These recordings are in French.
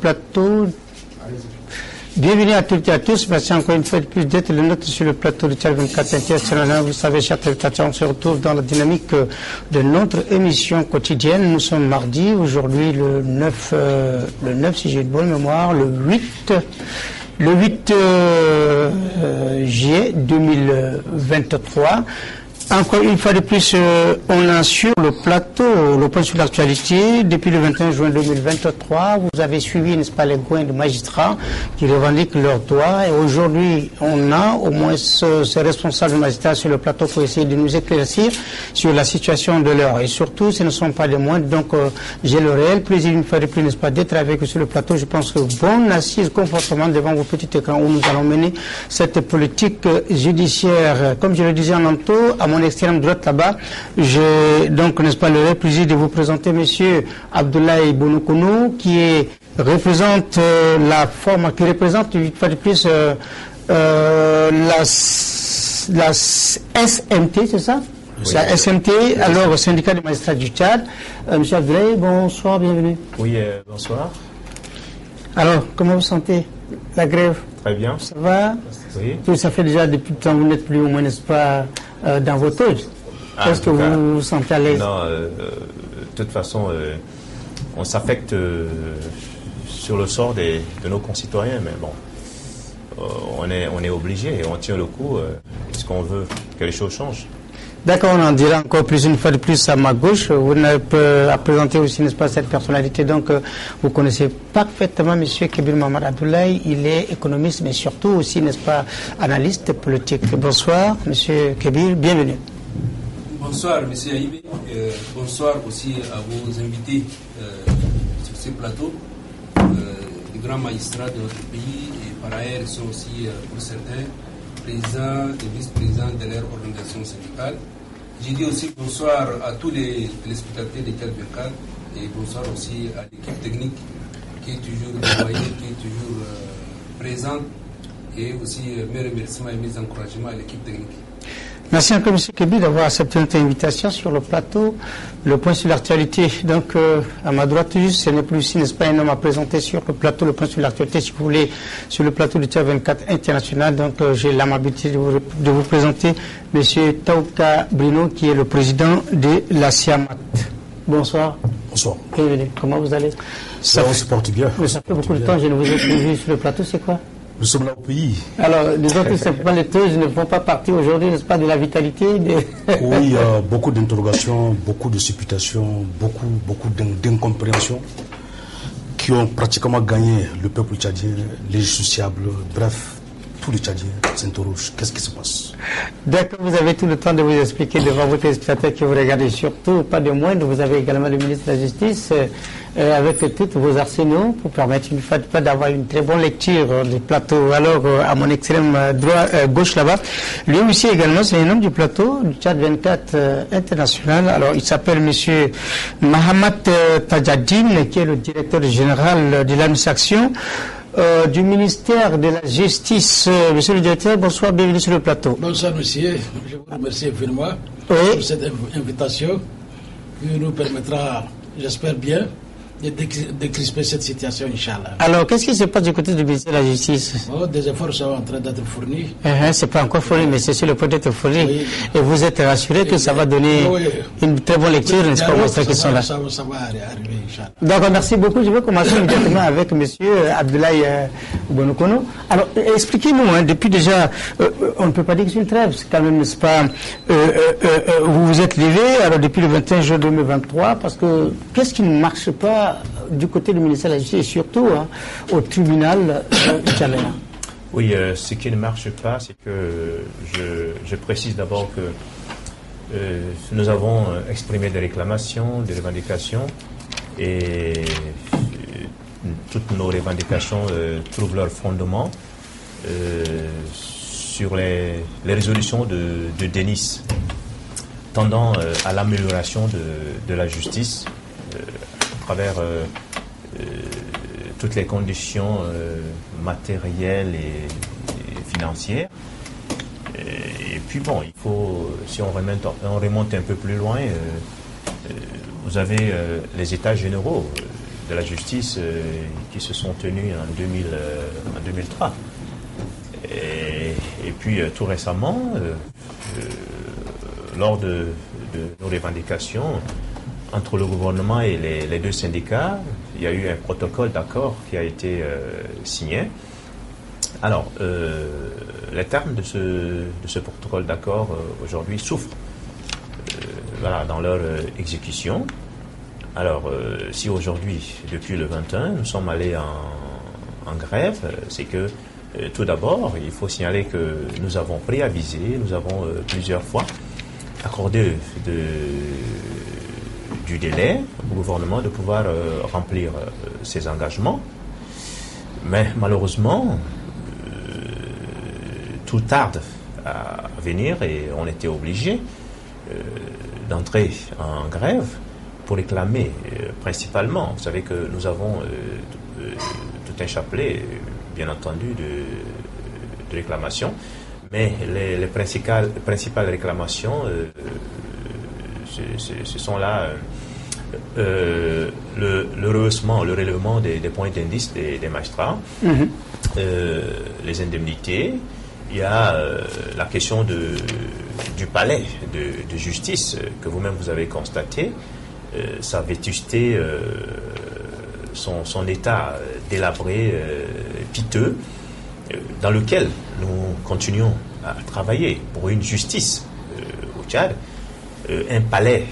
plateau. Bienvenue à toutes et à tous. Merci encore une fois de plus d'être le nôtre sur le plateau de Tchad 24 International. Vous savez, chers téléspectateurs, on se retrouve dans la dynamique de notre émission quotidienne. Nous sommes mardi, aujourd'hui le 9 si j'ai de bonne mémoire, le 8 juillet 2023. Encore une fois de plus, on a sur le plateau le point sur l'actualité. Depuis le 21 juin 2023, vous avez suivi, n'est-ce pas, les goins de magistrats qui revendiquent leurs droits. Et aujourd'hui, on a au moins ces responsables magistrats sur le plateau pour essayer de nous éclaircir sur la situation de l'heure. Et surtout, ce ne sont pas des moindres. Donc, j'ai le réel plaisir une fois de plus, n'est-ce pas, d'être avec eux sur le plateau. Je pense que bon assise comportement devant vos petits écrans où nous allons mener cette politique judiciaire. Comme je le disais en entour, à mon extrême droite là-bas, j'ai donc, n'est-ce pas, le plaisir de vous présenter monsieur Abdoulaye Bounoukonou, qui représente une fois de plus la SMT, c'est ça? Oui, la SMT, oui, alors au syndicat des magistrats du Tchad. Monsieur Abdoulaye, bonsoir, bienvenue. Oui, bonsoir. Alors, comment vous sentez la grève? Très bien. Ça va? Oui. Tout ça fait déjà depuis le temps, vous n'êtes plus au moins, n'est-ce pas, dans vos taux. Est-ce que vous vous sentez à l'aise? Non, de toute façon, on s'affecte sur le sort de nos concitoyens, mais bon, on est obligé et on tient le coup, parce qu'on veut que les choses changent. D'accord, on en dira encore plus une fois de plus à ma gauche. Vous n'avez pas présenté aussi, n'est-ce pas, cette personnalité. Donc, vous connaissez parfaitement M. Kébir Mamadou Abdoulaye. Il est économiste, mais surtout aussi, n'est-ce pas, analyste politique. Bonsoir, M. Kébir, bienvenue. Bonsoir, M. Aïbé. Bonsoir aussi à vos invités sur ce plateau. Les grands magistrats de notre pays, et par ailleurs, ils sont aussi, pour certains, présidents et vice-présidents de leur organisation syndicale. J'ai dit aussi bonsoir à tous les téléspectateurs de Tchad 24 et bonsoir aussi à l'équipe technique qui est toujours déployée, qui est toujours présente, et aussi mes remerciements et mes encouragements à l'équipe technique. Merci encore, M. Kébir, d'avoir accepté notre invitation sur le plateau. Le point sur l'actualité. Donc, à ma droite, juste, ce n'est plus ici, n'est-ce pas, un homme à présenter sur le plateau, le point sur l'actualité, si vous voulez, sur le plateau de Tchad 24 International. Donc, j'ai l'amabilité de vous présenter M. Taouka Brino, qui est le président de la SIAMAT. Bonsoir. Bonsoir. Bienvenue. Comment vous allez? Ça se porte bien. Ça fait beaucoup de temps, je ne vous ai plus vu sur le plateau, c'est quoi? Nous sommes là au pays. Alors, disons tout simplement, les taux ne font pas partie aujourd'hui, n'est-ce pas, de la vitalité Oui, il y a beaucoup d'interrogations, beaucoup de supputations, beaucoup d'incompréhensions qui ont pratiquement gagné le peuple tchadien, les justiciables, bref, tous les Tchadiens s'interrogent. Qu'est-ce qui se passe? D'accord, vous avez tout le temps de vous expliquer devant vos téléspectateurs qui vous regardez, surtout, pas de moindre. Vous avez également le ministre de la Justice avec tous vos arsenaux pour permettre une fois de pas d'avoir une très bonne lecture du plateau. Alors, à mon extrême gauche là-bas, lui aussi également, c'est un homme du plateau du Tchad 24 International. Alors, il s'appelle monsieur Mahamat Tajadine, qui est le directeur général de l'administration du ministère de la Justice. Monsieur le directeur, bonsoir, bienvenue sur le plateau. Bonsoir, monsieur. Je vous remercie infiniment pour cette invitation qui nous permettra, j'espère bien, de décrisper cette situation, Inch'Allah. Alors, qu'est-ce qui se passe du côté du ministère de la Justice? Des efforts sont en train d'être fournis. C'est pas encore fourni, mais c'est sur le point d'être fourni. Oui. Et vous êtes rassuré que ça va donner une très bonne lecture, n'est-ce pas, aux qui sont là? Ça va arriver, Inch'Allah. D'accord, merci beaucoup. Je vais commencer immédiatement avec M. Abdoulaye Bounoukonou. Alors, expliquez-nous, depuis déjà, on ne peut pas dire que c'est une trêve, c'est quand même, n'est-ce pas, vous vous êtes levé, alors depuis le 21 juin 2023, parce que qu'est-ce qui ne marche pas du côté du ministère de la Justice et surtout au tribunal tchadien? Oui, ce qui ne marche pas, c'est que je précise d'abord que nous avons exprimé des réclamations, des revendications, et toutes nos revendications trouvent leur fondement sur les résolutions de Denis tendant à l'amélioration de la justice à travers toutes les conditions matérielles et financières. Et puis bon, il faut, si on remonte un peu plus loin, vous avez les états généraux de la justice qui se sont tenus en 2003. Et puis tout récemment, lors de nos revendications entre le gouvernement et les deux syndicats, il y a eu un protocole d'accord qui a été signé. Alors, les termes de ce protocole d'accord aujourd'hui souffrent dans leur exécution. Alors, si aujourd'hui, depuis le 21, nous sommes allés en grève, c'est que tout d'abord, il faut signaler que nous avons préavisé, nous avons plusieurs fois accordé du délai au gouvernement de pouvoir remplir ses engagements. Mais malheureusement, tout tarde à venir et on était obligé d'entrer en grève pour réclamer principalement. Vous savez que nous avons tout un chapelet, bien entendu, de réclamations, mais les principales réclamations, ce sont là le rehaussement, le relèvement des points d'indice des magistrats, les indemnités. Il y a la question du palais de justice que vous-même vous avez constaté, sa vétusté, son état délabré, piteux, dans lequel nous continuons à travailler pour une justice au Tchad, un palais,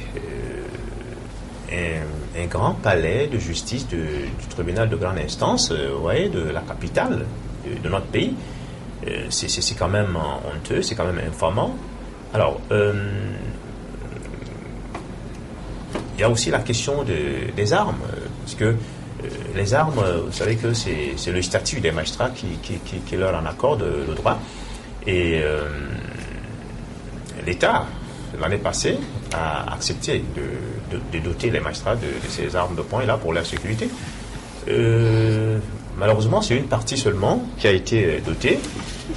un grand palais de justice du tribunal de grande instance, de la capitale de notre pays. C'est quand même honteux, c'est quand même infamant. Alors, il y a aussi la question des armes, parce que les armes, vous savez que c'est le statut des magistrats qui leur en accorde le droit. Et l'État, l'année passée, a accepté de doter les magistrats de ces armes de poing là pour leur sécurité. Malheureusement, c'est une partie seulement qui a été dotée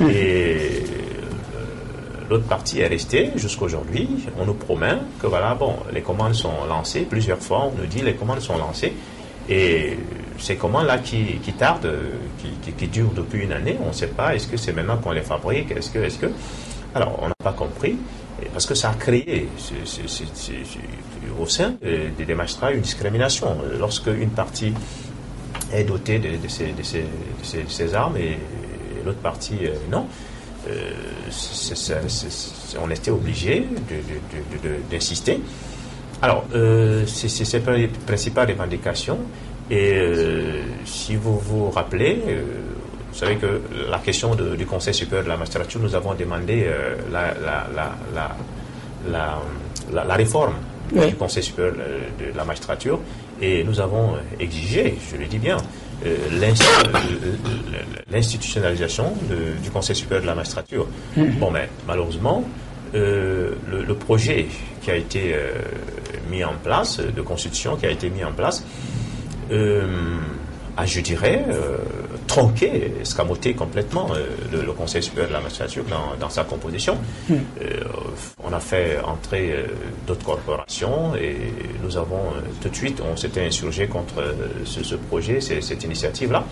et l'autre partie est restée jusqu'aujourd'hui. On nous promet que voilà, bon, les commandes sont lancées. Plusieurs fois, on nous dit les commandes sont lancées. Et ces commandes-là qui tardent, qui durent depuis une année, on ne sait pas, est-ce que c'est maintenant qu'on les fabrique, est-ce que... Alors, on n'a pas compris, parce que ça a créé au sein des magistrats une discrimination. Lorsque une partie est dotée de ces armes et l'autre partie non, on était obligé d'insister. Alors, c'est ces principales revendications. Et si vous vous rappelez, vous savez que la question du Conseil supérieur de la magistrature, nous avons demandé la réforme du Conseil supérieur de la magistrature et nous avons exigé, je le dis bien, l'institutionnalisation du Conseil supérieur de la magistrature. Bon, mais malheureusement, le projet qui a été mis en place, de constitution qui a été mis en place, a, je dirais, tronqué, escamoté complètement le Conseil supérieur de la magistrature dans sa composition. On a fait entrer d'autres corporations et nous avons tout de suite, on s'était insurgé contre ce projet, cette initiative-là,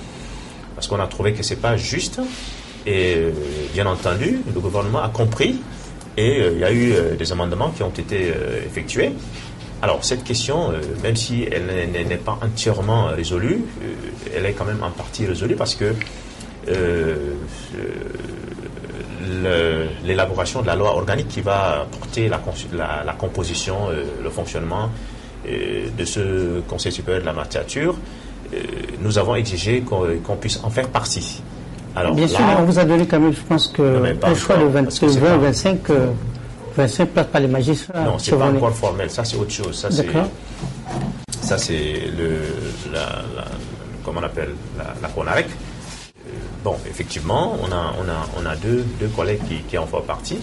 parce qu'on a trouvé que c'est pas juste et bien entendu, le gouvernement a compris et il y a eu des amendements qui ont été effectués. Alors, cette question, même si elle n'est pas entièrement résolue, elle est quand même en partie résolue parce que l'élaboration de la loi organique qui va porter la composition, le fonctionnement de ce Conseil supérieur de la magistrature, nous avons exigé qu'on puisse en faire partie. Alors, bien sûr, on vous a donné quand même, je pense que un choix de 20-25 places par les magistrats. Non, c'est pas encore formel, ça c'est autre chose. Ça c'est comment on appelle, la CONAREC. Bon, effectivement, on a deux collègues qui en font partie.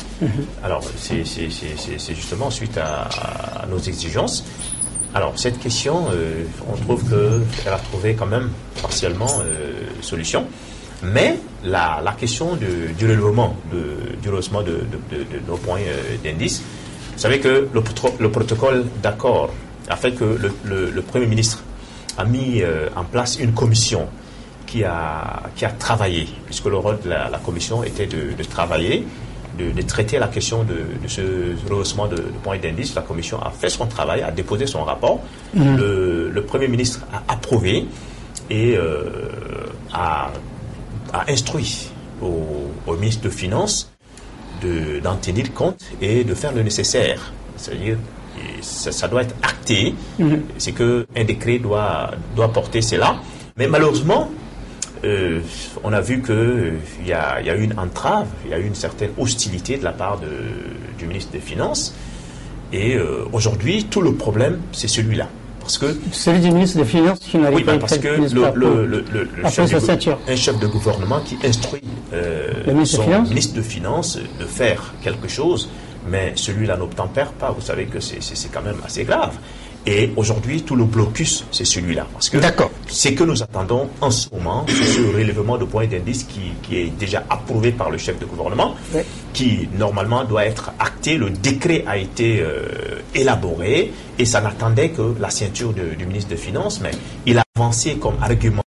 Alors, c'est justement suite à nos exigences. Alors, cette question, on trouve qu'elle a trouvé quand même partiellement solution. Mais la question du relèvement, du rehaussement de nos points d'indice, vous savez que le protocole d'accord a fait que le Premier ministre a mis en place une commission qui a travaillé, puisque le rôle de la commission était de travailler, de traiter la question de ce rehaussement de points d'indice. La commission a fait son travail, a déposé son rapport. Le Premier ministre a approuvé et a instruit au ministre de Finances d'en tenir compte et de faire le nécessaire. C'est-à-dire, ça doit être acté. C'est qu'un décret doit porter cela. Mais malheureusement, on a vu qu'il y a eu une entrave, il y a eu une certaine hostilité de la part du ministre des Finances. Et aujourd'hui, tout le problème, c'est celui-là. Parce que celui du ministre des Finances qui n'arrive pas à parce que un chef de gouvernement qui instruit son ministre de Finances de faire quelque chose, mais celui-là n'obtempère pas. Vous savez que c'est quand même assez grave. Et aujourd'hui, tout le blocus, c'est celui-là. Parce que c'est que nous attendons en ce moment, ce relèvement de points d'indice qui est déjà approuvé par le chef de gouvernement, qui normalement doit être acté. Le décret a été élaboré et ça n'attendait que la signature du ministre des Finances, mais il a avancé comme argument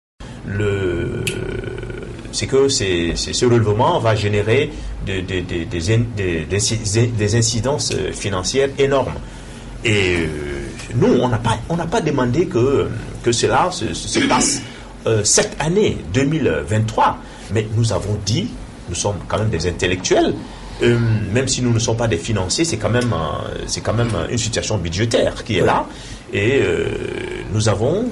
c'est que ce relèvement va générer des incidences financières énormes. Et nous, on n'a pas demandé que cela se passe cette année 2023, mais nous avons dit, nous sommes quand même des intellectuels, même si nous ne sommes pas des financiers, c'est quand même une situation budgétaire qui est là, et nous avons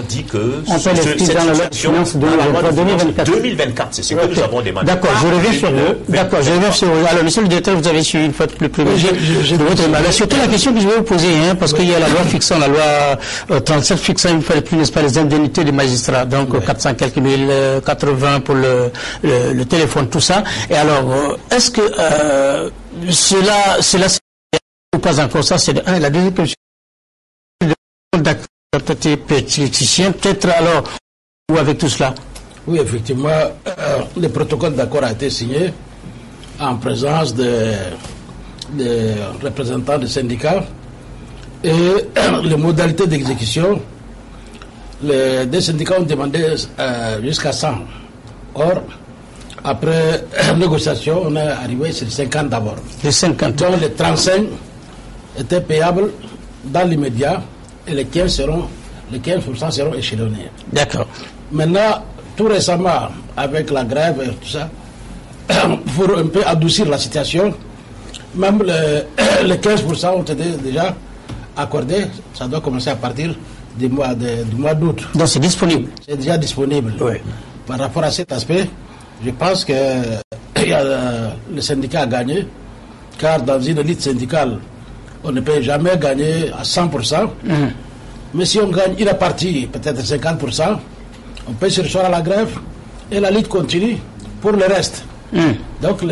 dit que cette situation dans la loi 2024, c'est ce que nous avons demandé. D'accord, je reviens sur vous. Alors, monsieur le directeur, vous avez suivi une fois plus près de votre mandat. Surtout la question que je vais vous poser, parce qu'il y a la loi fixant, la loi 37 fixant une fois de plus, n'est-ce pas, les indemnités des magistrats, donc 400 quelques mille, 80 pour le téléphone, tout ça. Et alors, est-ce que cela ou pas encore ça, c'est la deuxième question. Peut-être alors, ou avec tout cela? Oui, effectivement, le protocole d'accord a été signé en présence des représentants des syndicats et les modalités d'exécution, des syndicats ont demandé jusqu'à 100. Or, après négociation, on est arrivé sur 50 d'abord. Les 50. Donc les 35 étaient payables dans l'immédiat. Et les 15% seront échelonnés. D'accord. Maintenant, tout récemment, avec la grève et tout ça, pour un peu adoucir la situation, même les 15% ont été déjà accordés. Ça doit commencer à partir du mois d'août. Donc c'est disponible. C'est déjà disponible. Oui. Par rapport à cet aspect, je pense que le syndicat a gagné, car dans une élite syndicale, on ne peut jamais gagner à 100%. Mais si on gagne une partie, peut-être 50%, on peut se recevoir à la grève et la lutte continue pour le reste. Donc,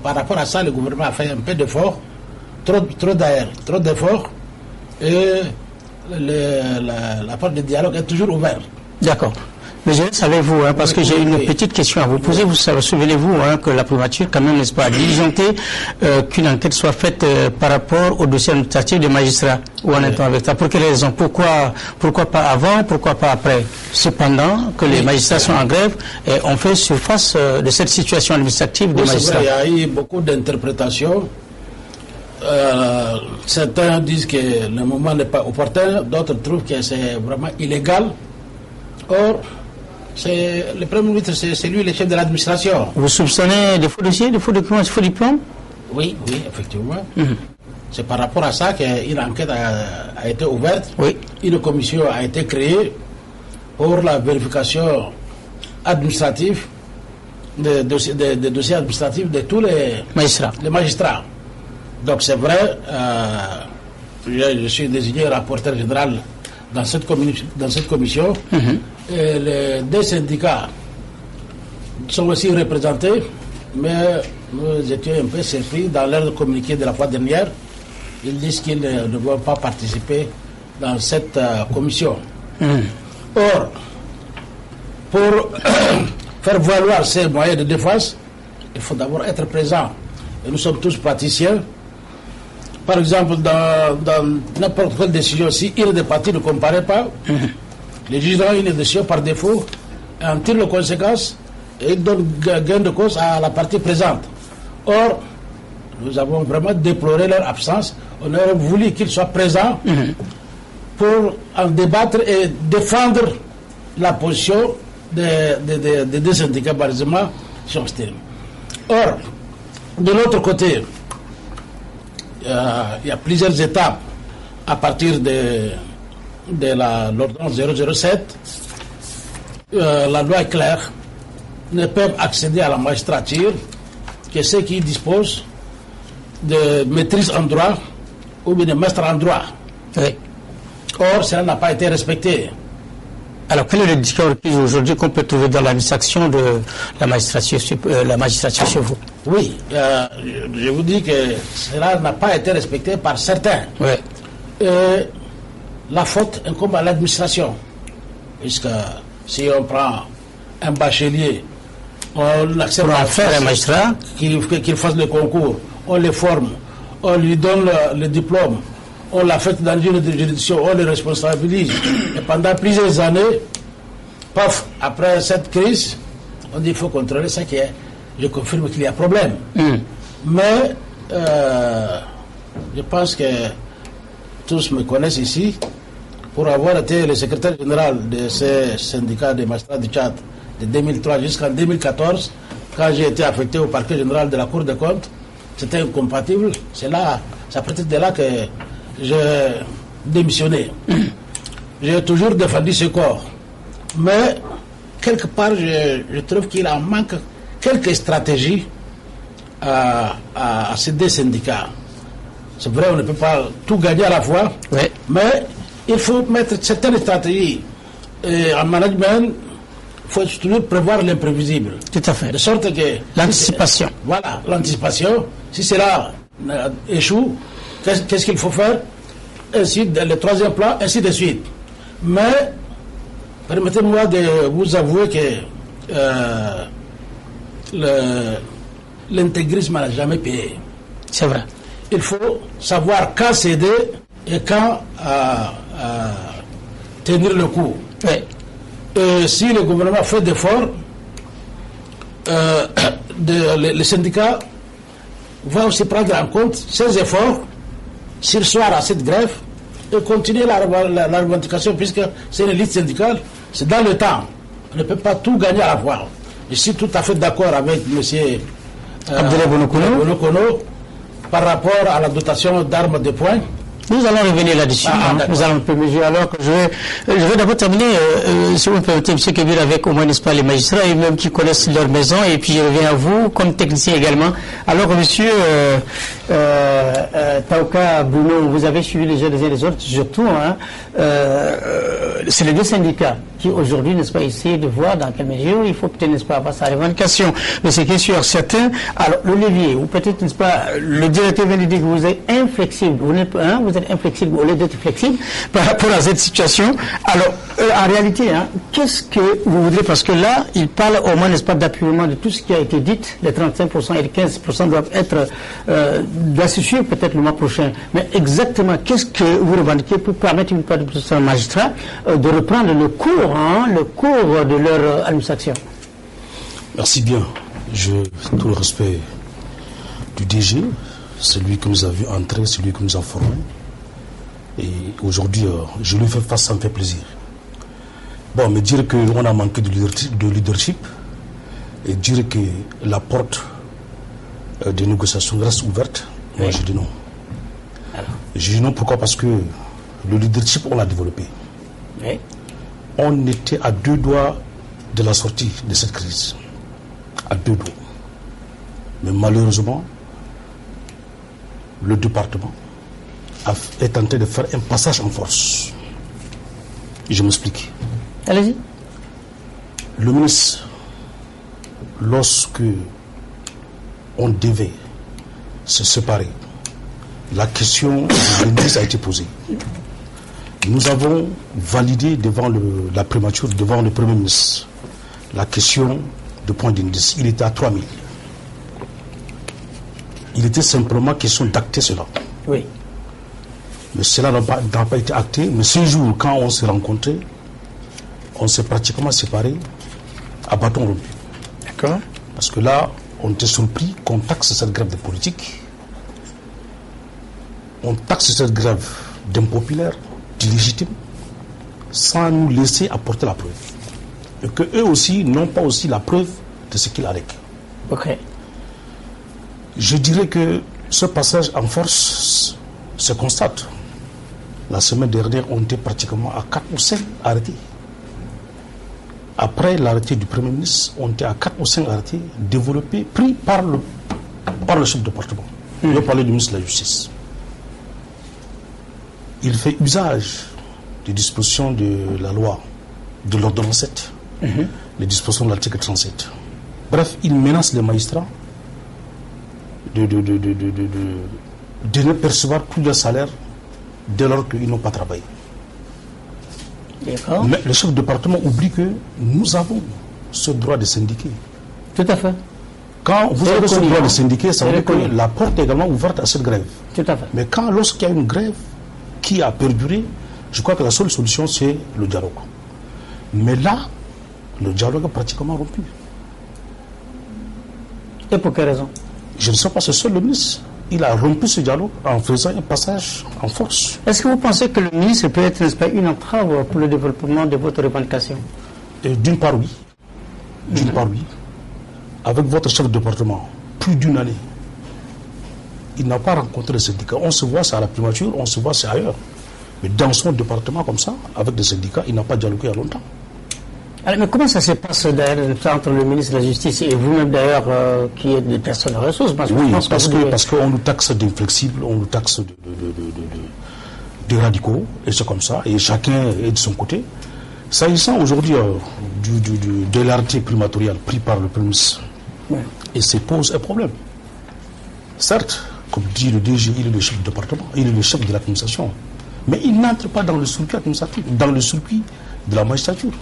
par rapport à ça, le gouvernement a fait un peu d'efforts, trop d'efforts, et la porte de dialogue est toujours ouverte. D'accord. Mais savez-vous, parce que j'ai une petite question à vous poser. Vous souvenez-vous que la primature, quand même, n'est-ce pas, a diligenté qu'une enquête soit faite par rapport au dossier administratif des magistrats? Où en est-on avec ça? Pour quelles raisons? Pourquoi pas avant? Pourquoi pas après? Cependant, que les magistrats sont en grève et on fait surface de cette situation administrative des magistrats. Il y a eu beaucoup d'interprétations. Certains disent que le moment n'est pas opportun, d'autres trouvent que c'est vraiment illégal. Or, le Premier ministre, c'est lui le chef de l'administration. Vous soupçonnez des faux dossiers, des faux documents, des faux diplômes? Oui, effectivement. C'est par rapport à ça qu'une enquête a été ouverte. Oui. Une commission a été créée pour la vérification administrative des dossiers administratifs de tous les magistrats. Donc c'est vrai, je suis désigné rapporteur général dans cette commission. Et les deux syndicats sont aussi représentés, mais nous étions un peu surpris dans leur communiqué de la fois dernière. Ils disent qu'ils ne vont pas participer dans cette commission. Or, pour faire valoir ces moyens de défense, il faut d'abord être présent. Et nous sommes tous praticiens. Par exemple, dans n'importe quelle décision, si une des parties ne comparaît pas, Les juges rendent une décision par défaut, et en tirent les conséquences et ils donnent gain de cause à la partie présente. Or, nous avons vraiment déploré leur absence. On aurait voulu qu'ils soient présents pour en débattre et défendre la position des deux syndicats Barzema Chomstel. Or, de l'autre côté, il y a plusieurs étapes à partir de l'ordonnance 007. La loi est claire. Ne peuvent accéder à la magistrature que ceux qui disposent de maîtrise en droit ou bien de maître en droit. Oui. Or, cela n'a pas été respecté. Alors, quel est le discours aujourd'hui qu'on peut trouver dans l'administration de la magistrature chez vous? Oui, je vous dis que cela n'a pas été respecté par certains. Oui. La faute incombe à l'administration. Puisque si on prend un bachelier, on accepte pour en faire un magistrat qu'il fasse le concours, on le forme, on lui donne le diplôme, on l'affecte dans une juridiction, on le responsabilise. Et pendant plusieurs années, paf, après cette crise, on dit qu'il faut contrôler ça qui est. Je confirme qu'il y a problème. Mais je pense que tous me connaissent ici pour avoir été le secrétaire général de ces syndicats des magistrats du Tchad de 2003 jusqu'en 2014, quand j'ai été affecté au parquet général de la Cour des comptes. C'était incompatible. C'est là, c'est à partir de là que j'ai démissionné. J'ai toujours défendu ce corps. Mais, quelque part, je trouve qu'il en manque quelques stratégies à ces deux syndicats. C'est vrai, on ne peut pas tout gagner à la fois, oui. Mais il faut mettre certaines stratégies. Et en management, il faut toujours prévoir l'imprévisible. Tout à fait. De sorte que... L'anticipation. Voilà, l'anticipation. Si cela échoue, qu'est-ce qu'il faut faire? Ainsi, le troisième plan, ainsi de suite. Mais, permettez-moi de vous avouer que l'intégrisme n'a jamais payé. C'est vrai. Il faut savoir quand céder et quand tenir le coup. Oui. Et si le gouvernement fait d'efforts, les syndicats vont aussi prendre en compte ces efforts, surseoir à cette grève et continuer la revendication, puisque c'est une élite syndicale, c'est dans le temps. On ne peut pas tout gagner à la fois. Je suis tout à fait d'accord avec M. Abdoulaye Bonokono par rapport à la dotation d'armes de poing. Nous allons revenir là-dessus. Nous allons permettre. Alors que je vais d'abord terminer, si vous me permettez, M. Kébir, avec au moins, n'est-ce pas, les magistrats et même qui connaissent leur maison. Et puis je reviens à vous comme technicien également. Alors, monsieur Taouka Bruno, vous avez suivi les uns les autres, surtout. C'est les deux syndicats qui aujourd'hui, n'est-ce pas, essayer de voir dans quelle mesure il faut peut-être, n'est-ce pas, avoir sa revendication. Mais c'est question sur certains. Alors, le levier, ou peut-être, n'est-ce pas, le directeur vient de dire que vous êtes inflexible. Vous êtes inflexible au lieu d'être flexible par rapport à cette situation. Alors, en réalité, qu'est-ce que vous voudrez? Parce que là, il parle au moins, n'est-ce pas, d'appuyement de tout ce qui a été dit. Les 35% et les 15% doivent être, doivent se suivre peut-être le mois prochain. Mais exactement, qu'est-ce que vous revendiquez pour permettre une part de magistrats de reprendre le cours de leur administration? Merci bien. Tout le respect du DG, celui que nous avons vu entrer, celui que nous avons formé. Et aujourd'hui, je lui fais face, ça me fait plaisir. Bon, mais dire qu'on a manqué de leadership et dire que la porte des négociations reste ouverte, oui. Moi je dis non. Alors. Je dis non, pourquoi? Parce que le leadership, on l'a développé. Oui. On était à 2 doigts de la sortie de cette crise. À 2 doigts. Mais malheureusement, le département est tenté de faire un passage en force. Je m'explique. Allez-y. Le ministre, lorsque on devait se séparer, la question de l'indemnité a été posée. Nous avons validé devant la primature, devant le Premier ministre, la question de point d'indice. Il était à 3 000. Il était simplement question d'acter cela. Oui. Mais cela n'a pas été acté. Mais ce jour, quand on s'est rencontrés, on s'est pratiquement séparés à bâton rompu. D'accord. Parce que là, on était surpris qu'on taxe cette grève de politique. On taxe cette grève d'impopulaire, d'illégitime, sans nous laisser apporter la preuve. Et qu'eux aussi n'ont pas aussi la preuve de ce qu'ils alléguent. Ok. Je dirais que ce passage en force se constate. La semaine dernière, on était pratiquement à 4 ou 5 arrêtés. Après l'arrêté du Premier ministre, on était à 4 ou 5 arrêtés développés, pris par le chef de département. Je vais parler du ministre de la Justice. Il fait usage des dispositions de la loi, de l'ordonnance 7, les dispositions de l'article 37. Bref, il menace les magistrats de ne percevoir plus de salaire dès lors qu'ils n'ont pas travaillé. D'accord. Mais le chef de département oublie que nous avons ce droit de syndiquer. Tout à fait. Quand vous avez ce droit de syndiquer, ça veut dire que reconnu. la porte est également ouverte à cette grève. Tout à fait. Mais lorsqu'il y a une grève qui a perduré, je crois que la seule solution, c'est le dialogue. Mais là, le dialogue est pratiquement rompu. Et pour quelle raison? Je ne sais pas, c'est seul le ministre. Il a rompu ce dialogue en faisant un passage en force. Est-ce que vous pensez que le ministre peut être, n'est-ce pas, une entrave pour le développement de votre revendication? D'une part, oui. D'une part, oui. Avec votre chef de département, plus d'une année, il n'a pas rencontré les syndicats. On se voit, c'est à la primature, on se voit, c'est ailleurs. Mais dans son département, comme ça, avec des syndicats, il n'a pas dialogué il y a longtemps. Alors, mais comment ça se passe d'ailleurs entre le ministre de la Justice et vous-même d'ailleurs, qui êtes des personnes ressources? Oui, parce qu'on nous taxe d'inflexibles, on nous taxe de radicaux, et c'est comme ça, et chacun est de son côté. S'agissant aujourd'hui de l'arrêté primatorial pris par le Premier ministre, et ça pose un problème. Certes, comme dit le DG, il est le chef du département, il est le chef de l'administration, mais il n'entre pas dans le circuit administratif, dans le circuit de la magistrature.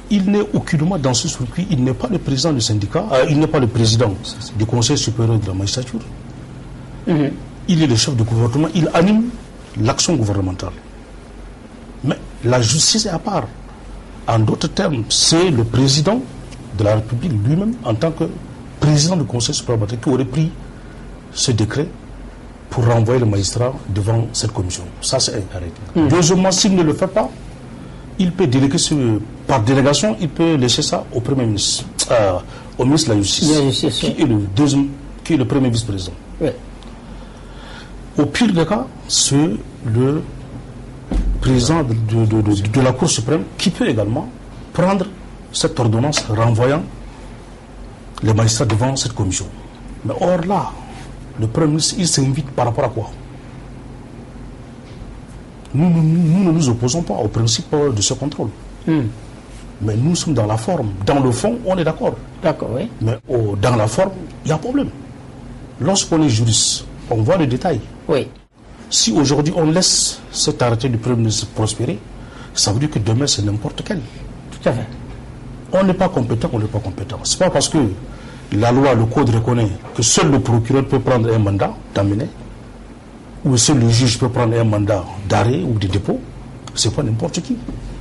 Il n'est aucunement dans ce circuit, il n'est pas le président du syndicat, il n'est pas le président du Conseil supérieur de la magistrature. Il est le chef du gouvernement, il anime l'action gouvernementale. Mais la justice est à part. En d'autres termes, c'est le président de la République lui-même, en tant que président du Conseil supérieur qui aurait pris ce décret pour renvoyer le magistrat devant cette commission. Ça, c'est un arrêté. Deuxièmement, s'il ne le fait pas, il peut déléguer par délégation, il peut laisser ça au Premier ministre, au ministre de la Justice, qui est le premier vice-président. Oui. Au pire des cas, c'est le président de la Cour suprême qui peut également prendre cette ordonnance renvoyant les magistrats devant cette commission. Mais or là, le Premier ministre, il s'invite par rapport à quoi? Nous ne nous opposons pas au principe de ce contrôle. Mais nous sommes dans la forme. Dans le fond, on est d'accord. D'accord, oui. Mais dans la forme, il y a problème. Lorsqu'on est juriste, on voit le détail. Oui. Si aujourd'hui on laisse cet arrêté du Premier ministre prospérer, ça veut dire que demain c'est n'importe quel. Tout à fait. On n'est pas compétent, on n'est pas compétent. Ce n'est pas parce que la loi, le code reconnaît que seul le procureur peut prendre un mandat d'amener, ou seul le juge peut prendre un mandat d'arrêt ou de dépôt, c'est pas n'importe qui.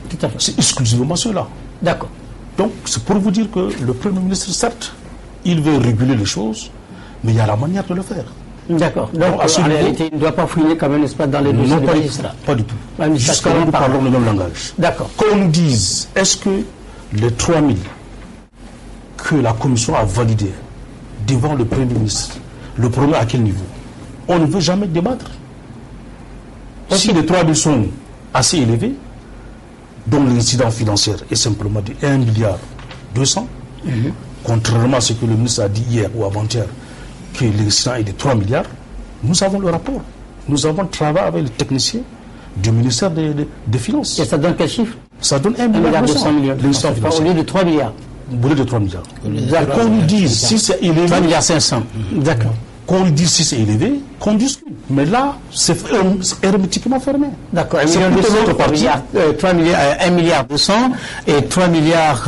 Tout à fait. C'est exclusivement cela. D'accord. Donc c'est pour vous dire que le Premier ministre, certes, il veut réguler les choses, mais il y a la manière de le faire. D'accord. Donc en réalité, il ne doit pas fouiller quand même, n'est-ce pas, dans les dossiers des magistrats. Pas du tout. Jusqu'à Jusqu'à là, nous parlons le même langage. D'accord. Qu'on nous dise, est-ce que les 3000 que la commission a validés devant le Premier ministre, le premier à quel niveau? On ne veut jamais débattre. Si les 3000 sont assez élevés, dont l'incident financier est simplement de 1,2 milliard, contrairement à ce que le ministre a dit hier ou avant-hier, que l'incident est de 3 milliards, nous avons le rapport. Nous avons travaillé avec les techniciens du ministère des Finances. Et ça donne quel chiffre? Ça donne 1,2 milliard milliard. L'incident financier. Au lieu de 3 milliards. Au lieu de 3 milliards. Qu'on nous dise si c'est élevé. 3 milliards 500. D'accord. Qu'on nous dise si c'est élevé, qu'on discute. Mais là, c'est hermétiquement fermé. D'accord, 1 milliard 200 et 3 milliards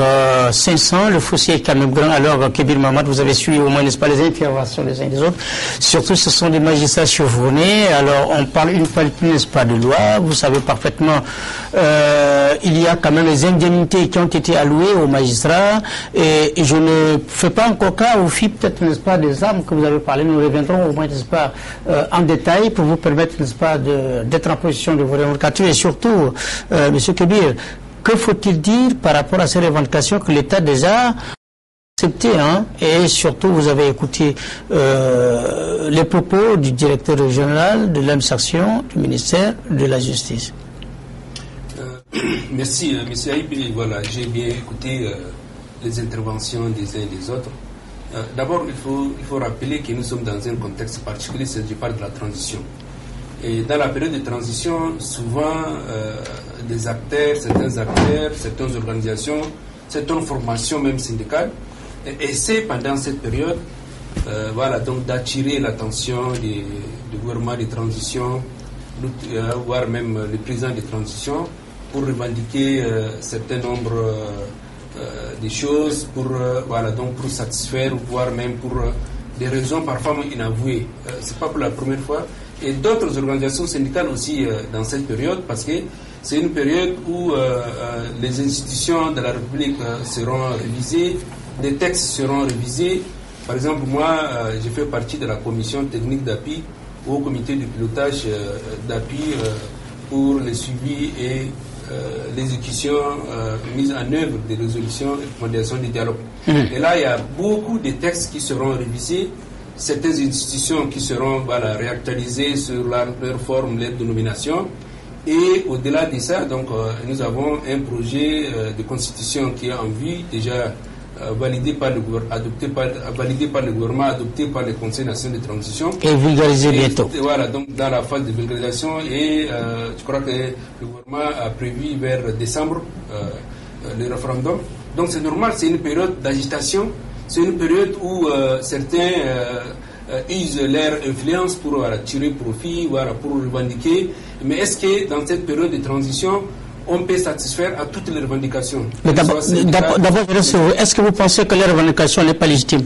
500. Le fossé est quand même grand. Alors, Kébir Mamad, vous avez suivi au moins, n'est-ce pas, les interventions des uns et des autres. Surtout, ce sont des magistrats chevronnés. Alors, on parle une fois de plus, n'est-ce pas, de loi. Vous savez parfaitement, il y a quand même les indemnités qui ont été allouées aux magistrats. Et je ne fais pas encore cas aux filles, peut-être, n'est-ce pas, des armes que vous avez parlé. Nous reviendrons au moins, n'est-ce pas, en détail pour vous permettre, n'est-ce pas, d'être en position de vos revendications. Et surtout, Monsieur Kébir, que faut-il dire par rapport à ces revendications que l'État déjà accepté, hein, et surtout vous avez écouté les propos du directeur général de l'administration du ministère de la Justice. Merci, M. Aïbi. Voilà, j'ai bien écouté les interventions des uns et des autres. D'abord, il faut rappeler que nous sommes dans un contexte particulier, je parle de la transition. Et dans la période de transition, souvent, certaines organisations, certaines formations, même syndicales, essaient pendant cette période donc d'attirer l'attention du gouvernement de transition, voire même le président de transition, pour revendiquer un certain nombre des choses, pour satisfaire, voire même pour des raisons parfois inavouées. Ce n'est pas pour la première fois. Et d'autres organisations syndicales aussi dans cette période, parce que c'est une période où les institutions de la République seront révisées, des textes seront révisés. Par exemple, moi, je fais partie de la commission technique d'appui au comité de pilotage d'appui pour le suivi et l'exécution mise en œuvre des résolutions et recommandations du dialogue. Et là, il y a beaucoup de textes qui seront révisés, certaines institutions qui seront réactualisées sur leur forme, leur dénomination. Et au-delà de ça, donc, nous avons un projet de constitution qui est en vue, déjà validé par le gouvernement, adopté par le Conseil national de transition. Et vulgarisé bientôt. Voilà, donc dans la phase de vulgarisation, et je crois que le gouvernement a prévu vers décembre le référendum. Donc c'est normal, c'est une période d'agitation, c'est une période où certains usent leur influence pour tirer profit, pour revendiquer. Mais est-ce que dans cette période de transition, on peut satisfaire à toutes les revendications? D'abord, est-ce que vous pensez que les revendications n'est pas légitime?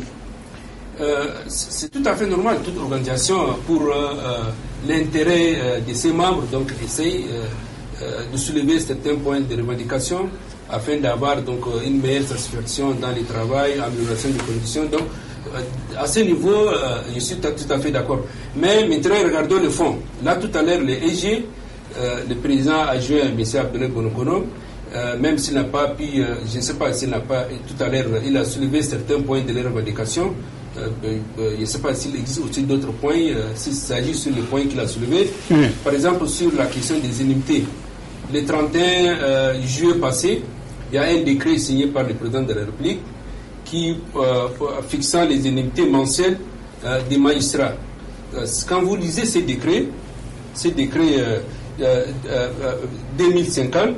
C'est tout à fait normal. Toute organisation, pour l'intérêt de ses membres, donc essaye de soulever certains points de revendication afin d'avoir donc une meilleure satisfaction dans le travail, amélioration des conditions. Donc, à ce niveau, je suis tout à fait d'accord. Mais maintenant, regardons le fond. Là, tout à l'heure, le EG, le président adjoint, M. Abdoulaye Bonokono, même s'il n'a pas pu, je ne sais pas s'il n'a pas, tout à l'heure, il a soulevé certains points de la revendication. Je ne sais pas s'il existe aussi d'autres points, s'il s'agit sur les points qu'il a soulevés. Par exemple, sur la question des indemnités. Le 31 juillet passé, il y a un décret signé par le président de la République qui fixant les indemnités mensuelles des magistrats. Quand vous lisez ces décrets 2050,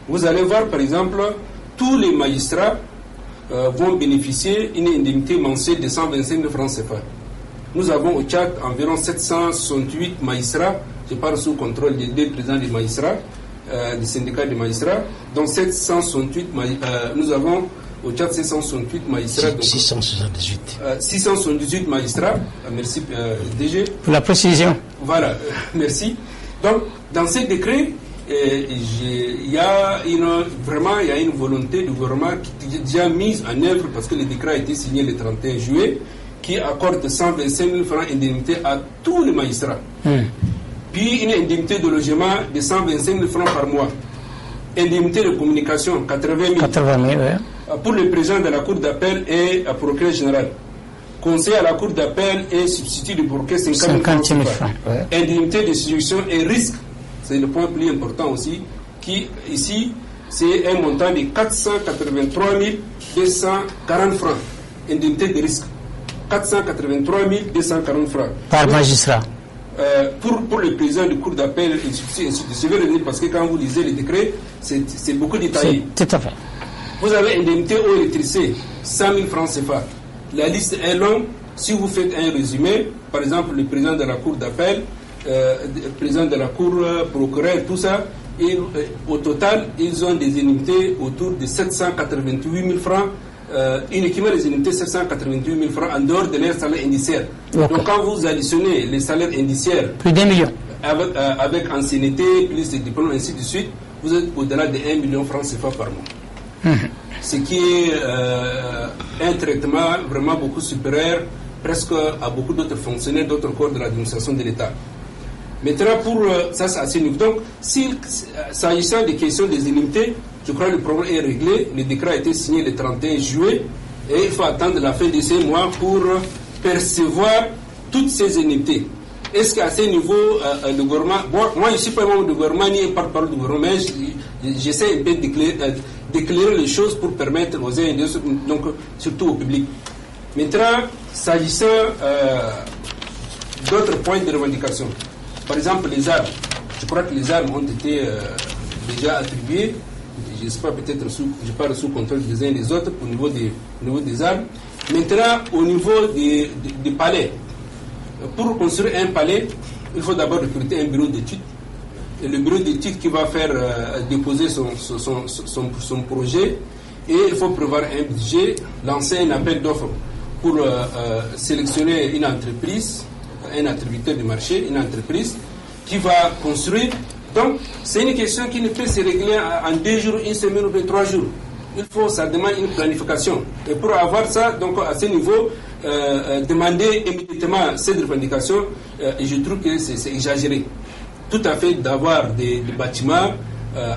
vous allez voir par exemple tous les magistrats vont bénéficier d'une indemnité mensuelle de 125 000 francs CFA. Nous avons au Tchad environ 768 magistrats, je parle sous contrôle des deux présidents des magistrats, du syndicat des magistrats, donc 768 nous avons au Tchad 768 magistrats. 678 magistrats, merci DG. Pour la précision. Voilà, merci. Donc, dans ces décrets, il y a une volonté du gouvernement qui est déjà mise en œuvre parce que le décret a été signé le 31 juillet qui accorde 125 000 francs d'indemnité à tous les magistrats. Puis une indemnité de logement de 125 000 francs par mois. Indemnité de communication, 80 000. 80 000, oui. Pour le président de la Cour d'appel et le procureur général. Conseil à la Cour d'appel et substitut du parquet 50 000 francs. Ouais. Indemnité de séduction et risque, c'est le point plus important aussi, qui ici, c'est un montant de 483 240 francs. Indemnité de risque. 483 240 francs. Par magistrat. Pour le président du Cour d'appel et substitut, je vais revenir parce que quand vous lisez les décrets, c'est beaucoup détaillé. Tout à fait. Vous avez indemnité aux électricité, 100 000 francs CFA. La liste est longue, si vous faites un résumé, par exemple, le président de la Cour d'appel, le président de la Cour, procureur, tout ça, et, au total, ils ont des indemnités autour de 788 000 francs, uniquement les indemnités 788 000 francs en dehors de leur salaire indiciaire. Donc quand vous additionnez les salaires indiciaires, plus d'1 million, avec ancienneté, plus des diplômes, ainsi de suite, vous êtes au-delà de 1 million de francs CFA par mois. Ce qui est un traitement vraiment beaucoup supérieur presque à beaucoup d'autres fonctionnaires, d'autres corps de l'administration de l'État. Maintenant, pour ça, c'est assez nouveau. Donc, s'agissant des questions des indemnités, je crois que le problème est réglé. Le décret a été signé le 31 juillet et il faut attendre la fin de ces mois pour percevoir toutes ces indemnités. Est-ce qu'à ce niveau, le gouvernement... Bon, moi, je ne suis pas membre du gouvernement ni porte-parole du gouvernement, mais j'essaie un peu d'éclairer les choses pour permettre aux uns et aux autres, donc surtout au public. Maintenant, s'agissant d'autres points de revendication, par exemple les armes, je crois que les armes ont été déjà attribuées, je ne sais pas, peut-être je parle sous contrôle des uns et des autres au niveau des armes. Maintenant, au niveau des palais, pour construire un palais, il faut d'abord recruter un bureau d'études. Et le bureau d'études qui va faire déposer son projet, et il faut prévoir un budget, lancer un appel d'offres pour sélectionner une entreprise, un attributeur du marché, une entreprise qui va construire. Donc, c'est une question qui ne peut se régler en 2 jours, 1 semaine ou 3 jours. Ça demande une planification. Et pour avoir ça, donc à ce niveau, demander immédiatement cette revendication, je trouve que c'est exagéré. Tout à fait d'avoir des bâtiments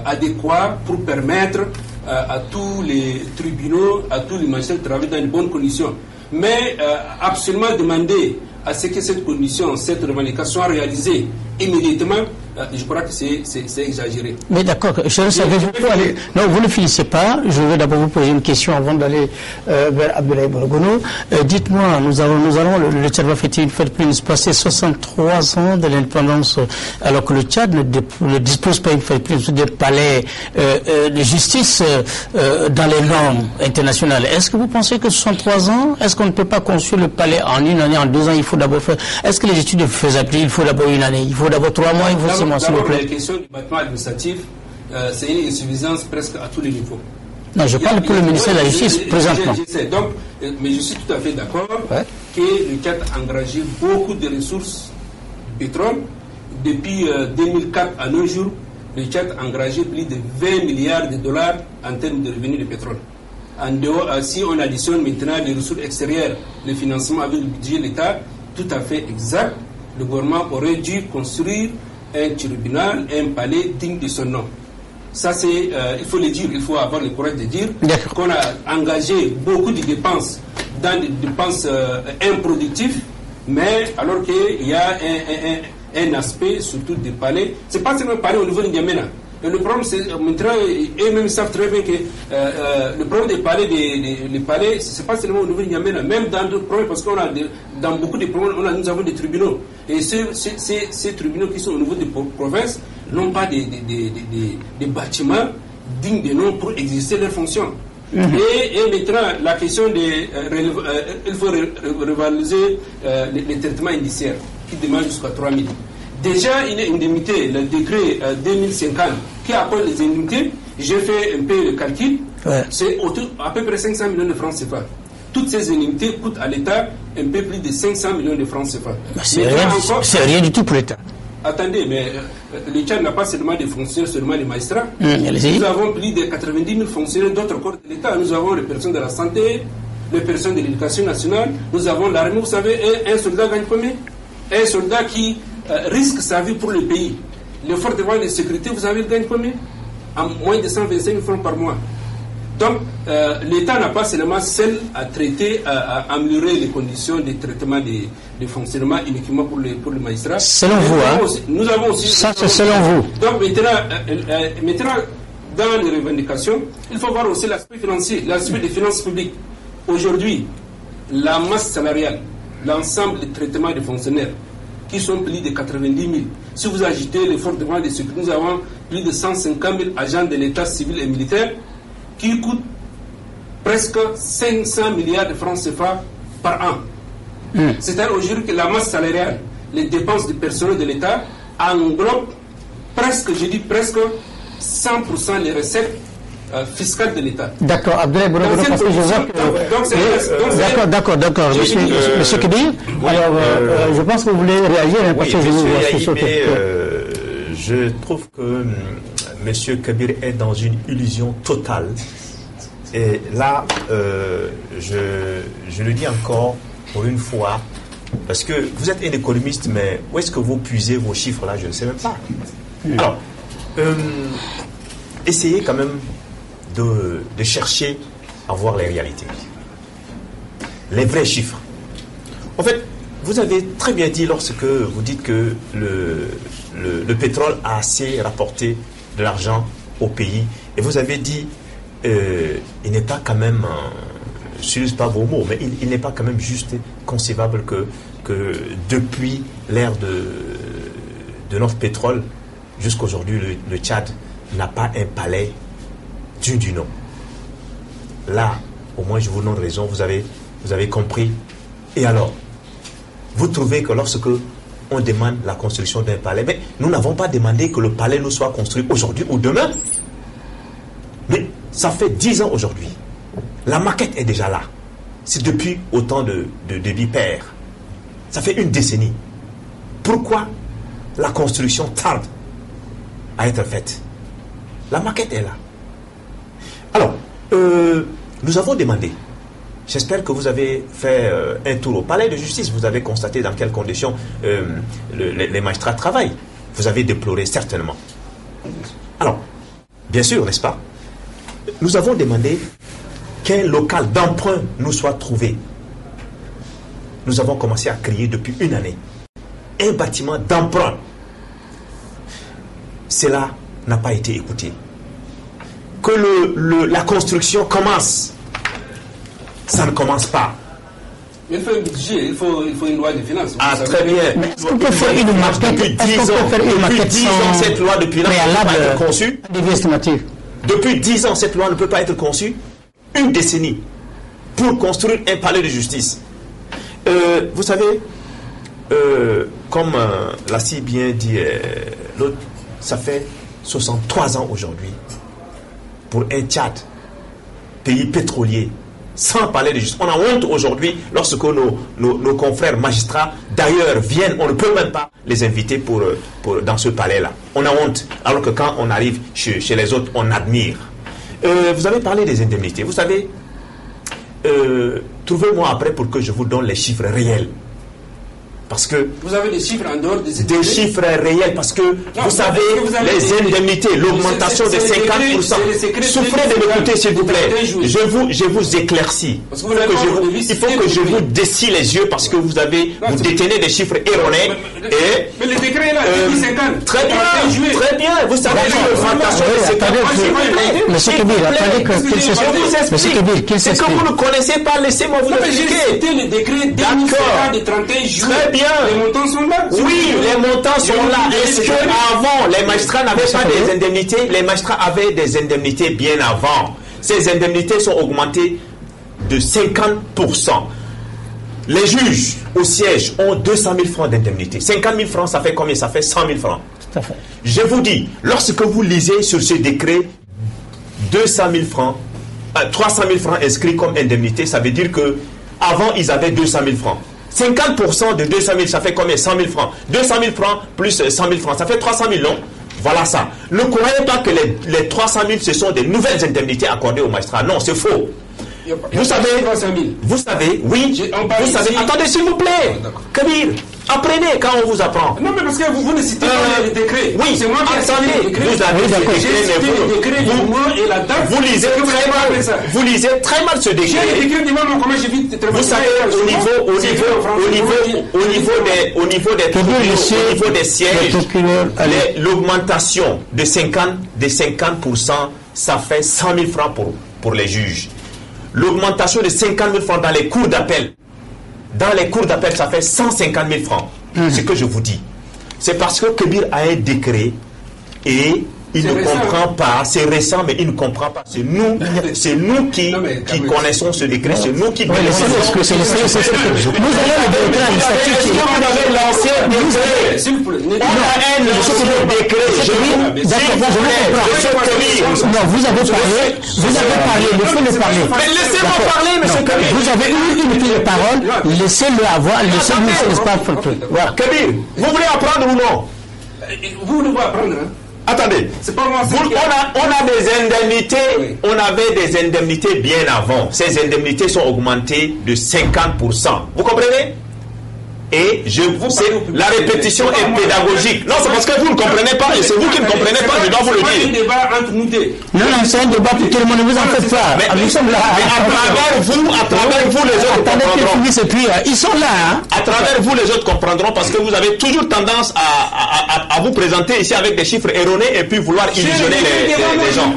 adéquats pour permettre à tous les tribunaux, à tous les magistrats de travailler dans de bonnes conditions. Mais absolument demander à ce que cette condition, cette revendication soit réalisée immédiatement, je crois que c'est exagéré. Mais d'accord, non, vous ne finissez pas. Je vais d'abord vous poser une question avant d'aller vers Abdoulaye Borogono. Dites-moi, nous allons, le Tchad va fêter une fête plus passer 63 ans de l'indépendance, alors que le Tchad ne dispose pas une fête plus de palais de justice dans les normes internationales. Est-ce que vous pensez que 63 ans, est-ce qu'on ne peut pas construire le palais en 1 année, en 2 ans, il faut d'abord faire... Est-ce que les études de faisabilité, il faut d'abord 1 année, il faut d'abord 3 mois, il faut 6 mois, s'il vous plaît. La question du bâtiment administratif, c'est une insuffisance presque à tous les niveaux. Non, je parle pour le ministère de la Justice, présentement. Je sais, donc, mais je suis tout à fait d'accord que le Tchad a engagé beaucoup de ressources de pétrole. Depuis 2004 à nos jours, le Tchad a engagé plus de 20 milliards de dollars en termes de revenus de pétrole. En dehors, si on additionne maintenant les ressources extérieures, le financement avec le budget de l'État, tout à fait exact, le gouvernement aurait dû construire un tribunal, un palais digne de son nom. Ça, c'est, il faut le dire, il faut avoir le courage de dire qu'on a engagé beaucoup de dépenses dans des dépenses improductives, mais alors qu'il y a un aspect, surtout des palais. Ce n'est pas seulement palais au niveau de N'Djamena. Le problème, c'est maintenant, eux-mêmes savent très bien que le problème des palais, les palais, ce n'est pas seulement au niveau de N'Djamena, même dans d'autres problèmes, parce qu'on a dans beaucoup de problèmes, nous avons des tribunaux. Et ces tribunaux qui sont au niveau des provinces n'ont pas des bâtiments dignes de nom pour exercer leurs fonctions. Et maintenant, la question il faut revaloriser les traitements indiciaires qui demandent jusqu'à 3 000. Déjà, une indemnité, le décret 2050 qui appelle les indemnités, j'ai fait un peu le calcul, c'est à peu près 500 millions de francs CFA. Toutes ces indemnités coûtent à l'État un peu plus de 500 millions de francs CFA. C'est rien du tout pour l'État. Attendez, mais l'État n'a pas seulement des fonctionnaires, seulement des magistrats. Nous avons plus de 90 000 fonctionnaires d'autres corps de l'État. Nous avons les personnes de la santé, les personnes de l'éducation nationale, nous avons l'armée. Vous savez, un soldat gagne combien? Un soldat qui risque sa vie pour le pays. Les forces de sécurité, vous avez gagné combien? À moins de 125 000 francs par mois. Donc, l'État n'a pas seulement seul à traiter, à améliorer les conditions de traitement de fonctionnement uniquement pour les magistrats. Selon vous, nous avons aussi... Ça, c'est selon vous. Donc, maintenant, dans les revendications, il faut voir aussi l'aspect financier, l'aspect des finances publiques. Aujourd'hui, la masse salariale, l'ensemble des traitements des fonctionnaires, qui sont plus de 90 000. Si vous ajoutez les forces de sécurité, nous avons plus de 150 000 agents de l'État civil et militaire qui coûtent presque 500 milliards de francs CFA par an. C'est-à-dire aujourd'hui que la masse salariale, les dépenses du personnel de l'État englobent presque, je dis presque 100% les recettes fiscales de l'État. D'accord, Abdoulaye Bourgogne, parce que je vois que... D'accord, monsieur Kébir. Alors, je pense que vous voulez réagir, parce que je vous vois. Je trouve que monsieur Kébir est dans une illusion totale. Et là, je le dis encore pour une fois, parce que vous êtes un économiste, mais où est-ce que vous puisez vos chiffres là? Je ne sais même pas. Alors, essayez quand même de chercher à voir les réalités, les vrais chiffres. En fait, vous avez très bien dit lorsque vous dites que le pétrole a assez rapporté de l'argent au pays, et vous avez dit il n'est pas quand même, je n'use pas vos mots, mais il n'est pas quand même juste concevable que depuis l'ère de notre pétrole jusqu'aujourd'hui, le Tchad n'a pas un palais digne du nom. Là, au moins je vous donne raison, vous avez compris. Et alors, vous trouvez que lorsque on demande la construction d'un palais, mais nous n'avons pas demandé que le palais nous soit construit aujourd'hui ou demain. Mais ça fait 10 ans aujourd'hui. La maquette est déjà là. C'est depuis autant de Bipère. Ça fait une décennie. Pourquoi la construction tarde à être faite? La maquette est là. Alors, nous avons demandé, j'espère que vous avez fait un tour au palais de justice, vous avez constaté dans quelles conditions les magistrats travaillent. Vous avez déploré certainement. Alors, bien sûr, n'est-ce pas? Nous avons demandé qu'un local d'emprunt nous soit trouvé. Nous avons commencé à crier depuis une année. Un bâtiment d'emprunt. Cela n'a pas été écouté. Que la construction commence. Ça ne commence pas. Il faut un budget, il faut une loi de finances. Ah, très bien. Mais est-ce qu'on peut faire une maquette? Depuis 10 ans, cette loi de finances ne peut pas être conçue. Depuis 10 ans, cette loi ne peut pas être conçue. Une décennie pour construire un palais de justice. Vous savez, comme l'a si bien dit l'autre, ça fait 63 ans aujourd'hui pour un Tchad, pays pétrolier, sans palais de justice. On a honte aujourd'hui lorsque nos confrères magistrats d'ailleurs viennent, on ne peut même pas les inviter dans ce palais-là. On a honte, alors que quand on arrive chez les autres, on admire. Vous avez parlé des indemnités. Vous savez, trouvez-moi après pour que je vous donne les chiffres réels. Parce que vous avez des chiffres en dehors des chiffres réels, parce que vous savez, les indemnités, l'augmentation de 50%. Souffrez de m'écouter, s'il vous plaît. Je vous éclaircis. Il faut que je vous dessille les yeux, parce que vous détenez des chiffres erronés. Mais le décret est là, depuis 50. Très bien. Vous savez, l'augmentation de 50%. Monsieur Kébir, attendez que c'est que vous ne connaissez pas, laissez-moi vous expliquer. C'était le décret 2050 de 31 juillet. Très bien. Les montants sont là. Oui, les montants sont là. Est-ce qu'avant, les magistrats n'avaient pas des indemnités? Les magistrats avaient des indemnités bien avant. Ces indemnités sont augmentées de 50%. Les juges au siège ont 200 000 francs d'indemnité. 50 000 francs, ça fait combien? Ça fait 100 000 francs. Tout à fait. Je vous dis, lorsque vous lisez sur ce décret 200 000 francs, 300 000 francs inscrits comme indemnité, ça veut dire que avant ils avaient 200 000 francs. 50% de 200 000, ça fait combien? 100 000 francs. 200 000 francs plus 100 000 francs, ça fait 300 000, non? Voilà ça. Ne croyez pas que les 300 000, ce sont des nouvelles indemnités accordées aux magistrats. Non, c'est faux. Vous savez, oui, vous savez, attendez s'il vous plaît, Kabir, apprenez quand on vous apprend. Non, mais parce que vous ne citez pas le décret. Oui, c'est moi qui ai attendez, vous avez le décret, vous lisez très mal, vous lisez très mal ce décret. J'ai le décret devant moi, comment j'ai vite travaillé. Vous savez, au niveau des sièges, l'augmentation de 50%, ça fait 100 000 francs pour les juges. L'augmentation de 50 000 francs dans les cours d'appel. Dans les cours d'appel, ça fait 150 000 francs. Ce que je vous dis. C'est parce que Kébir a un décret et il ne comprend pas, c'est récent, mais il ne comprend pas. C'est nous qui connaissons ce décret, c'est nous qui connaissons. Vous allez le décret administratif. On avait lancé un décret. On a un décret. Non, vous avez parlé, il faut le parler. Mais laissez-moi parler, monsieur Kabir. Vous avez eu une prise de parole, laissez-le avoir, laissez-le pas faire. Kabir, vous voulez apprendre ou non? Vous voulez apprendre, hein? Attendez, c'est pas moi, on a des indemnités, oui. On avait des indemnités bien avant. Ces indemnités sont augmentées de 50%. Vous comprenez? Et la répétition est pédagogique. Non, c'est parce que vous ne comprenez pas, et c'est vous qui ne comprenez pas, je dois vous le dire. C'est un débat entre nous deux. Non, c'est un débat pour tout le monde, ne vous en faites pas. Mais nous sommes là. Mais à travers vous, les autres comprendront. Ils sont là. Hein. À travers vous, les autres comprendront, parce que vous avez toujours tendance à vous présenter ici avec des chiffres erronés et puis vouloir illusionner les gens.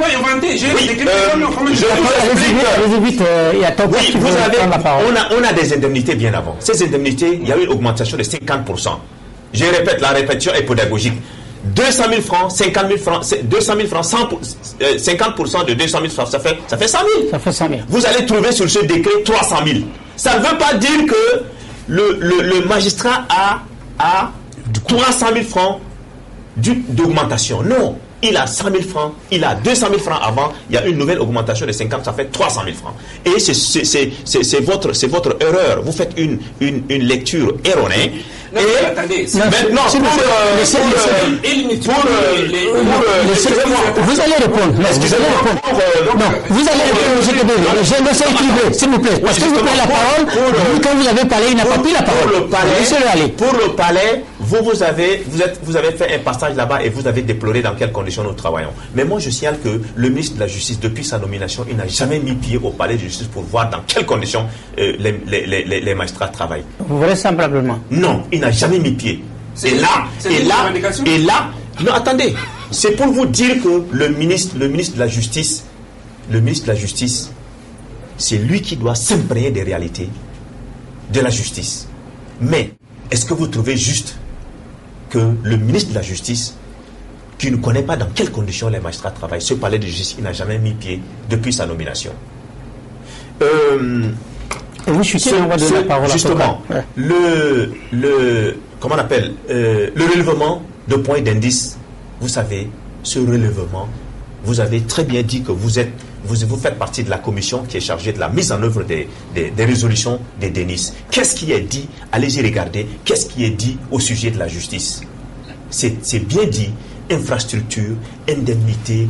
On a des indemnités bien avant. Ces indemnités, il y a eu une augmentation de 50%. Je répète, la répétition est pédagogique. 200 000 francs, 50 000 francs, 200 000 francs, 50% de 200 000 francs, ça fait 100 000. Ça fait 100 000. Vous allez trouver sur ce décret 300 000. Ça ne veut pas dire que le magistrat a 300 000 francs d'augmentation. Non. Il a 100 000 francs, il a 200 000 francs avant, il y a une nouvelle augmentation de 50, ça fait 300 000 francs. Et c'est votre erreur. Vous faites une lecture erronée. Non, et attendez, maintenant, vous allez répondre. Vous allez répondre. Je ne sais écrire, s'il vous plaît. Parce que vous prenez la parole, quand vous avez parlé, il n'a pas pris la parole. Pour le palais, vous avez fait un passage là-bas et vous avez déploré dans quelles conditions nous travaillons. Mais moi, je signale que le ministre de la Justice, depuis sa nomination, il n'a jamais mis pied au palais de justice pour voir dans quelles conditions les magistrats travaillent. Vous voulez simplement? Non, il n'a jamais mis pied. Et là, non, attendez, c'est pour vous dire que le ministre de la Justice, c'est lui qui doit s'imprégner des réalités de la justice. Mais est-ce que vous trouvez juste que le ministre de la Justice, qui ne connaît pas dans quelles conditions les magistrats travaillent, ce palais de justice, il n'a jamais mis pied depuis sa nomination? Oui, je suis on va donner la parole justement, comment on appelle, le relèvement de points d'indice, vous savez, ce relèvement, vous avez très bien dit que vous faites partie de la commission qui est chargée de la mise en œuvre des résolutions des DENIS. Qu'est-ce qui est dit? Allez-y regarder. Qu'est-ce qui est dit au sujet de la justice? C'est bien dit. Infrastructure, indemnité,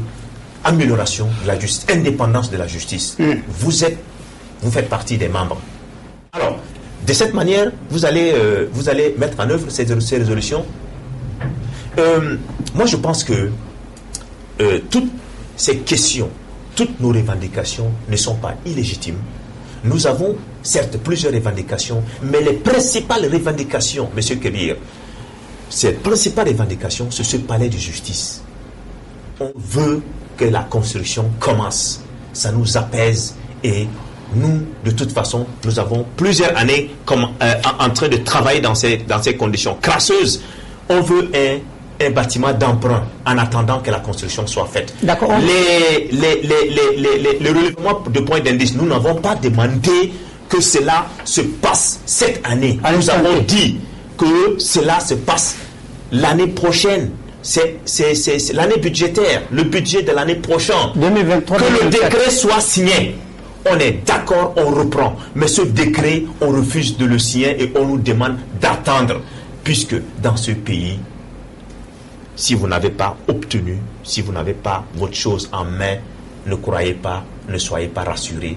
amélioration de la justice, indépendance de la justice. Vous faites partie des membres. Alors, de cette manière, vous allez mettre en œuvre ces résolutions. Moi, je pense que toutes ces questions, toutes nos revendications ne sont pas illégitimes. Nous avons certes plusieurs revendications, mais les principales revendications, M. Kabir, ces principales revendications, c'est ce palais de justice. On veut que la construction commence. Ça nous apaise et nous, de toute façon, nous avons plusieurs années en train de travailler dans ces conditions crasseuses. On veut un bâtiment d'emprunt en attendant que la construction soit faite. D'accord. Le relèvement de points d'indice, nous n'avons pas demandé que cela se passe cette année. Nous avons dit que cela se passe l'année prochaine. C'est l'année budgétaire, le budget de l'année prochaine. 2023, que le décret soit signé. On est d'accord, on reprend. Mais ce décret, on refuse de le signer et on nous demande d'attendre. Puisque dans ce pays, si vous n'avez pas obtenu, si vous n'avez pas votre chose en main, ne croyez pas, ne soyez pas rassurés.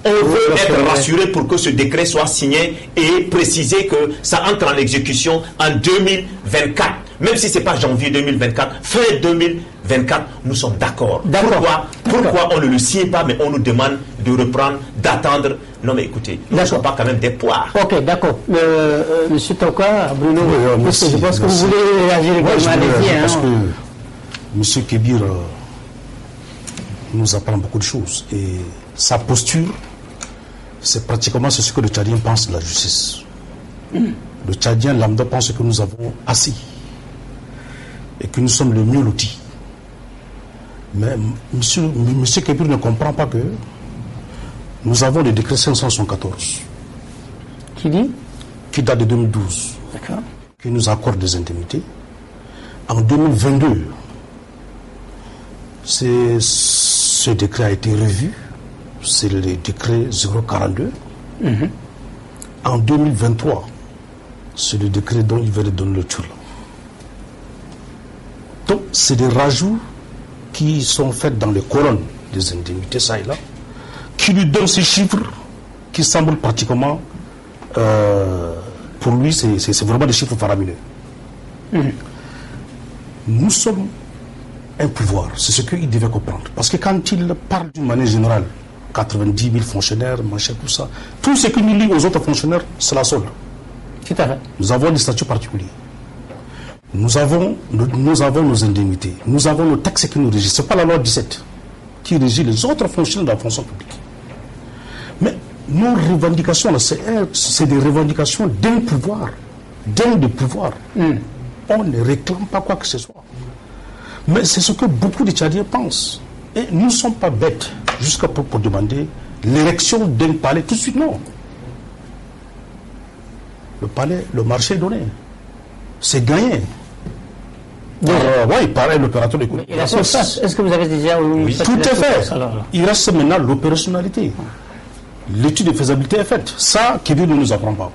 On veut être rassuré pour que ce décret soit signé et préciser que ça entre en exécution en 2024. Même si ce n'est pas janvier 2024, fin 2024, nous sommes d'accord. Pourquoi on ne le signe pas, mais on nous demande de reprendre, d'attendre? Non mais écoutez, nous ne sommes pas quand même des poires. Ok, d'accord. Monsieur Toka, Bruno, je pense que vous voulez réagir également. Parce que Monsieur Kabir nous apprend beaucoup de choses. Et sa posture, c'est pratiquement ce que le Tchadien pense de la justice. Le Tchadien lambda pense que nous avons assez et que nous sommes le mieux lotis. Mais monsieur Kébir ne comprend pas que nous avons le décret 574 Qui dit? Qui date de 2012, D'accord. qui nous accorde des indemnités. En 2022, ce décret a été revu. C'est le décret 042. En 2023, c'est le décret dont il va donner le tour. Donc, c'est des rajouts qui sont faits dans les colonnes des indemnités, ça et là, qui lui donnent ces chiffres qui semblent pratiquement, pour lui, c'est vraiment des chiffres faramineux. Nous sommes un pouvoir, c'est ce qu'il devait comprendre. Parce que quand il parle d'une manière générale, 90 000 fonctionnaires, machin, tout ça, tout ce qui nous lie aux autres fonctionnaires, c'est la solde. Tout à fait. Nous avons des statuts particuliers. Nous avons nos indemnités. Nous avons nos taxes qui nous régissent. Ce n'est pas la loi 17 qui régit les autres fonctionnaires de la fonction publique. Mais nos revendications, c'est des revendications d'un pouvoir. D'un de pouvoir. On ne réclame pas quoi que ce soit. Mais c'est ce que beaucoup de Tchadiens pensent. Et nous ne sommes pas bêtes jusqu'à pour demander l'érection d'un palais tout de suite, non. Le palais, le marché est donné. C'est gagné. Oui, il paraît l'opérateur de Et la surface, est-ce que vous avez déjà... Oui, tout est fait. Il reste maintenant l'opérationnalité. L'étude de faisabilité est faite. Ça, Kébir ne nous apprend pas.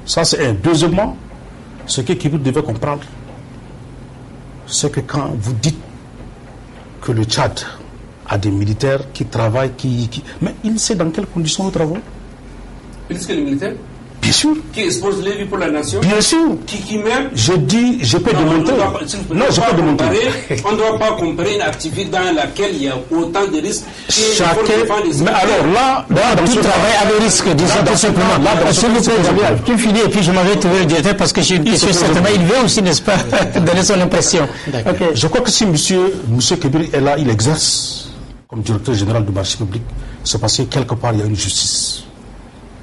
Ça, c'est un. Deuxièmement, ce que Kébir devait comprendre, c'est que quand vous dites que le Tchad a des militaires qui travaillent, mais il sait dans quelles conditions nous travaillons. Plus que les militaires? Bien sûr. Qui expose les vies pour la nation? Bien sûr. Qui même? Je dis, je peux démontrer. Non, je peux démontrer. On ne doit pas comparer une activité dans laquelle il y a autant de risques. Mais alors là, tout travail a des risques, disons tout simplement. S'il vous plaît, tu finis et puis je m'en vais trouver le directeur parce que j'ai une question certainement. Il veut aussi, n'est-ce pas, donner son impression. Okay. Je crois que si monsieur Kébir est là, il exerce comme directeur général du marché public, c'est parce que quelque part il y a une justice.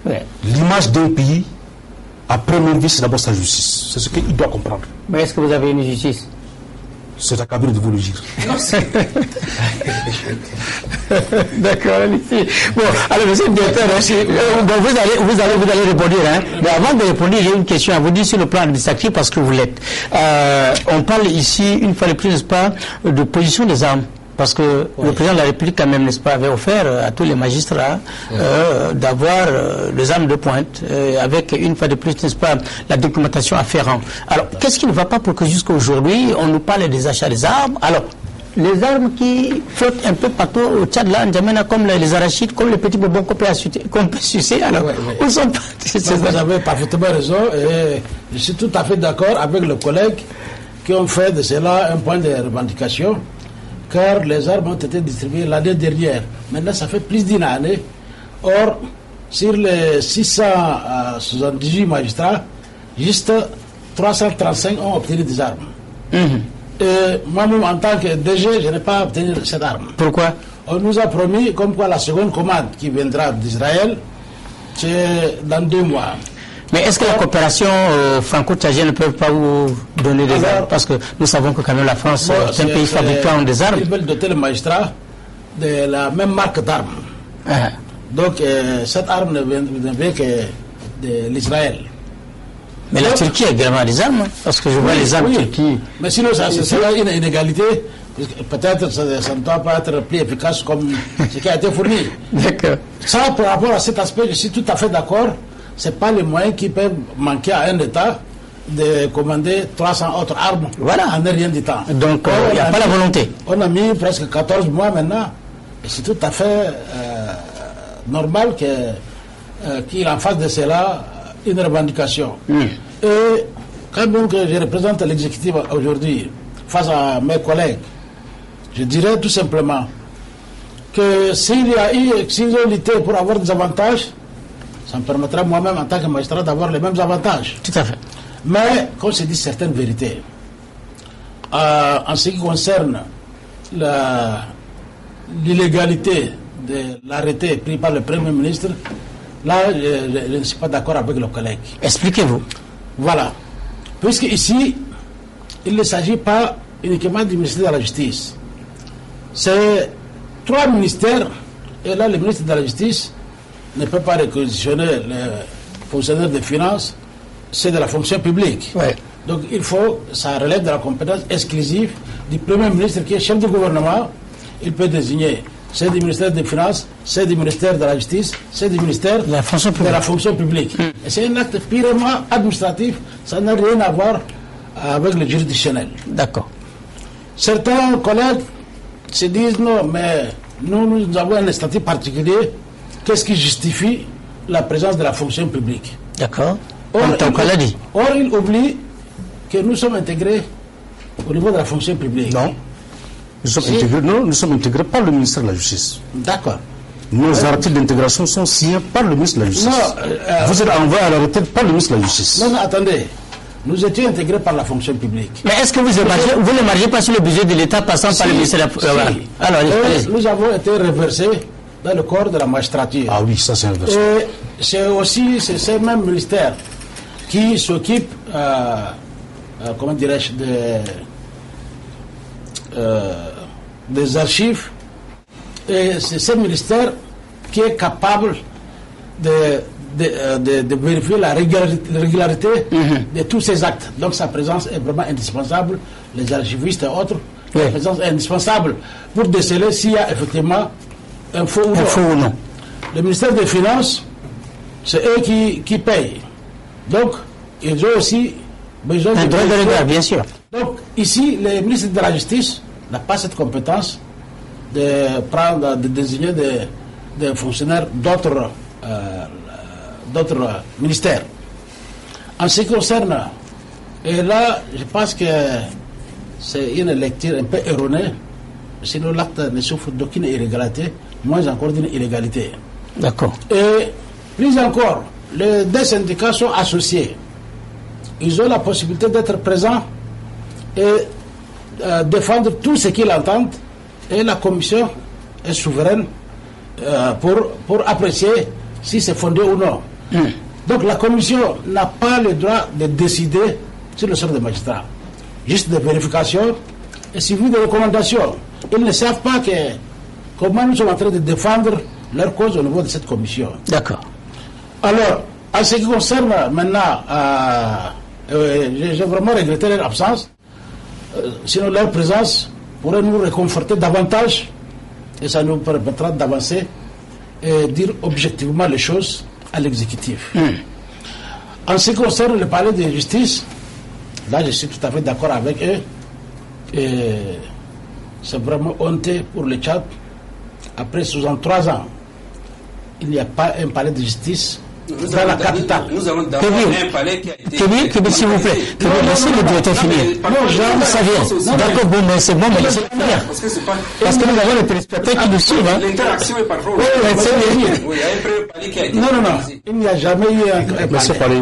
Ouais. L'image d'un pays, à première vue, c'est d'abord sa justice. C'est ce qu'il doit comprendre. Mais est-ce que vous avez une justice? C'est à Kabir de vous le dire. D'accord, allez-y. Bon, alors monsieur le directeur, vous allez répondre. Hein. Mais avant de répondre, j'ai une question à vous dire sur le plan administratif parce que vous l'êtes. On parle ici, une fois de plus, n'est-ce pas, de position des armes. Parce que le président de la République, quand même, n'est-ce pas, avait offert à tous les magistrats d'avoir des armes de pointe, avec une fois de plus, n'est-ce pas, la documentation afférente. Alors, qu'est-ce qui ne va pas pour que jusqu'à aujourd'hui, on nous parle des achats des armes? Alors, les armes qui flottent un peu partout au Tchad, là, en Djamena, comme les arachides, comme les petits bonbons qu'on peut sucer, alors, où sont partis ces armes? Vous avez parfaitement raison, et je suis tout à fait d'accord avec le collègue qui ont fait de cela un point de revendication. Car les armes ont été distribuées l'année dernière. Maintenant, ça fait plus d'une année. Or, sur les 678 magistrats, juste 335 ont obtenu des armes. Et moi-même, en tant que DG, je n'ai pas obtenu cette arme. Pourquoi? On nous a promis, comme quoi la seconde commande qui viendra d'Israël, c'est dans 2 mois. Mais est-ce que la coopération franco-tchadienne ne peut pas vous donner des armes? Parce que nous savons que quand même la France est un pays fabricant des armes. Ils veulent doter les magistrats de la même marque d'armes. Donc cette arme ne vient que de l'Israël. Mais la Turquie a également des armes, parce que je vois les armes Turquie. Mais sinon, c'est une inégalité. Peut-être ça ne doit pas être plus efficace comme ce qui a été fourni. D'accord. Ça, par rapport à cet aspect, je suis tout à fait d'accord. Ce n'est pas les moyens qui peuvent manquer à un État de commander 300 autres armes en rien du temps. Donc, il n'y a pas la volonté. On a mis presque 14 mois maintenant. Et c'est tout à fait normal qu'il en fasse de cela une revendication. Et quand même que je représente l'exécutif aujourd'hui face à mes collègues, je dirais tout simplement que s'ils ont lutté pour avoir des avantages, ça me permettra moi-même en tant que magistrat d'avoir les mêmes avantages. Tout à fait. Mais, comme je dis certaines vérités, en ce qui concerne l'illégalité de l'arrêté pris par le Premier ministre, là, je ne suis pas d'accord avec le collègue. Expliquez-vous. Voilà. Puisque ici, il ne s'agit pas uniquement du ministère de la Justice. c'est 3 ministères, et là le ministre de la Justice ne peut pas réquisitionner les fonctionnaires des finances, c'est de la fonction publique. Ouais. Donc il faut, ça relève de la compétence exclusive du Premier ministre qui est chef du gouvernement. Il peut désigner, c'est du ministère des Finances, c'est du ministère de la Justice, c'est du ministère de la fonction publique. Et c'est un acte purement administratif, ça n'a rien à voir avec le juridictionnel. D'accord. Certains collègues se disent non, mais nous avons un statut particulier. Qu'est-ce qui justifie la présence de la fonction publique? D'accord. Comme ton collègue dit. Or, il oublie que nous sommes intégrés au niveau de la fonction publique. Non. Nous sommes intégrés par le ministère de la Justice. D'accord. Nos articles d'intégration sont signés par le ministre de la Justice. Non, vous êtes envoyé à la retraite par le ministre de la Justice. Non, attendez. Nous étions intégrés par la fonction publique. Mais est-ce que vous ne margez pas sur le budget de l'État passant par le ministère de la Justice? Alors, nous avons été reversés dans le corps de la magistrature. Ah oui, ça c'est un versement. Et c'est aussi ce même ministère qui s'occupe, comment dirais-je, des archives. Et c'est ce ministère qui est capable de vérifier la régularité de tous ces actes. Donc sa présence est vraiment indispensable. Les archivistes et autres, la présence est indispensable pour déceler s'il y a effectivement un faux ou non. Le ministère des Finances, c'est eux qui payent. Donc, ils ont aussi besoin de droit de regard, bien sûr. Donc, ici, le ministre de la Justice n'a pas cette compétence de désigner des fonctionnaires d'autres ministères. En ce qui concerne, et là, je pense que c'est une lecture un peu erronée, sinon l'acte ne souffre d'aucune irrégularité, moins encore d'une illégalité. D'accord. Et plus encore, les deux syndicats sont associés. Ils ont la possibilité d'être présents et défendre tout ce qu'ils entendent, et la commission est souveraine pour apprécier si c'est fondé ou non. Donc la commission n'a pas le droit de décider sur le sort des magistrats. Juste des vérifications et suivi de recommandations. Ils ne savent pas comment nous sommes en train de défendre leur cause au niveau de cette commission. D'accord. Alors, en ce qui concerne maintenant, j'ai vraiment regretté leur absence. Sinon leur présence pourrait nous réconforter davantage et ça nous permettra d'avancer et dire objectivement les choses à l'exécutif. En ce qui concerne le palais de justice, là je suis tout à fait d'accord avec eux. Et c'est vraiment honteux pour le Tchad. Après 63 ans, il n'y a pas un palais de justice dans la capitale. Nous avons d'abord un palais qui a été... Kébir, s'il vous plaît. Laissez le directeur finir. Non, ça vient. D'accord, bon, mais c'est bon, mais laissez-le finir. Parce que nous avons les téléspectateurs qui nous suivent. L'interaction est parfois... Oui, c'est il y a un premier palais qui a été... Non. Il n'y a jamais eu un palais.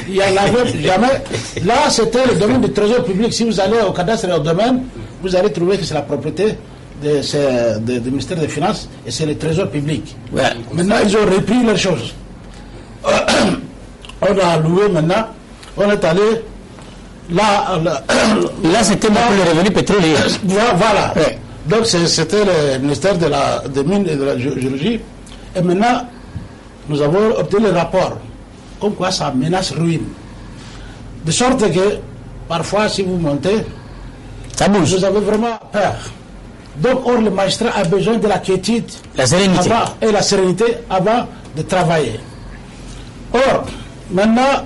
Il n'y en avait jamais. Là, c'était le domaine du trésor public. Si vous allez au cadastre et au domaine, vous allez trouver que c'est la propriété du ministère des Finances et c'est le trésor public. Ouais. Maintenant, ils ont repris les choses. On a loué maintenant, on est allé là. Là, c'était pour les revenus pétroliers. Voilà. Ouais. Donc, c'était le ministère des Mines et de la Géologie. Et maintenant, nous avons obtenu le rapport. Comme quoi, ça menace ruine. De sorte que, parfois, si vous montez, ça bouge. Vous avez vraiment peur. Donc, or, le magistrat a besoin de la quiétude la sérénité. Et la sérénité avant de travailler. Or, maintenant,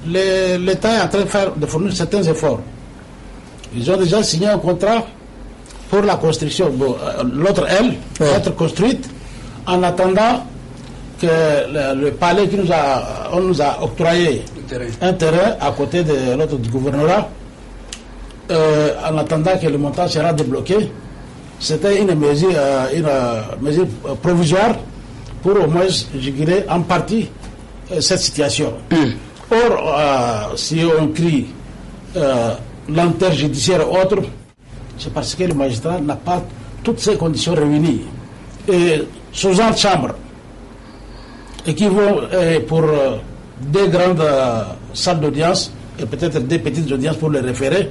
l'État est en train de fournir certains efforts. Ils ont déjà signé un contrat pour la construction. Bon, l'autre aile va être construite en attendant que le palais on nous a octroyé un terrain à côté de l'autre gouvernorat. En attendant que le montant sera débloqué, c'était une mesure provisoire pour au moins, je dirais, en partie, cette situation. Or, si on crie lenteur judiciaire ou autre, c'est parce que le magistrat n'a pas toutes ces conditions réunies. Et 60 chambres équivaut pour deux grandes salles d'audience et peut-être deux petites audiences pour les référés.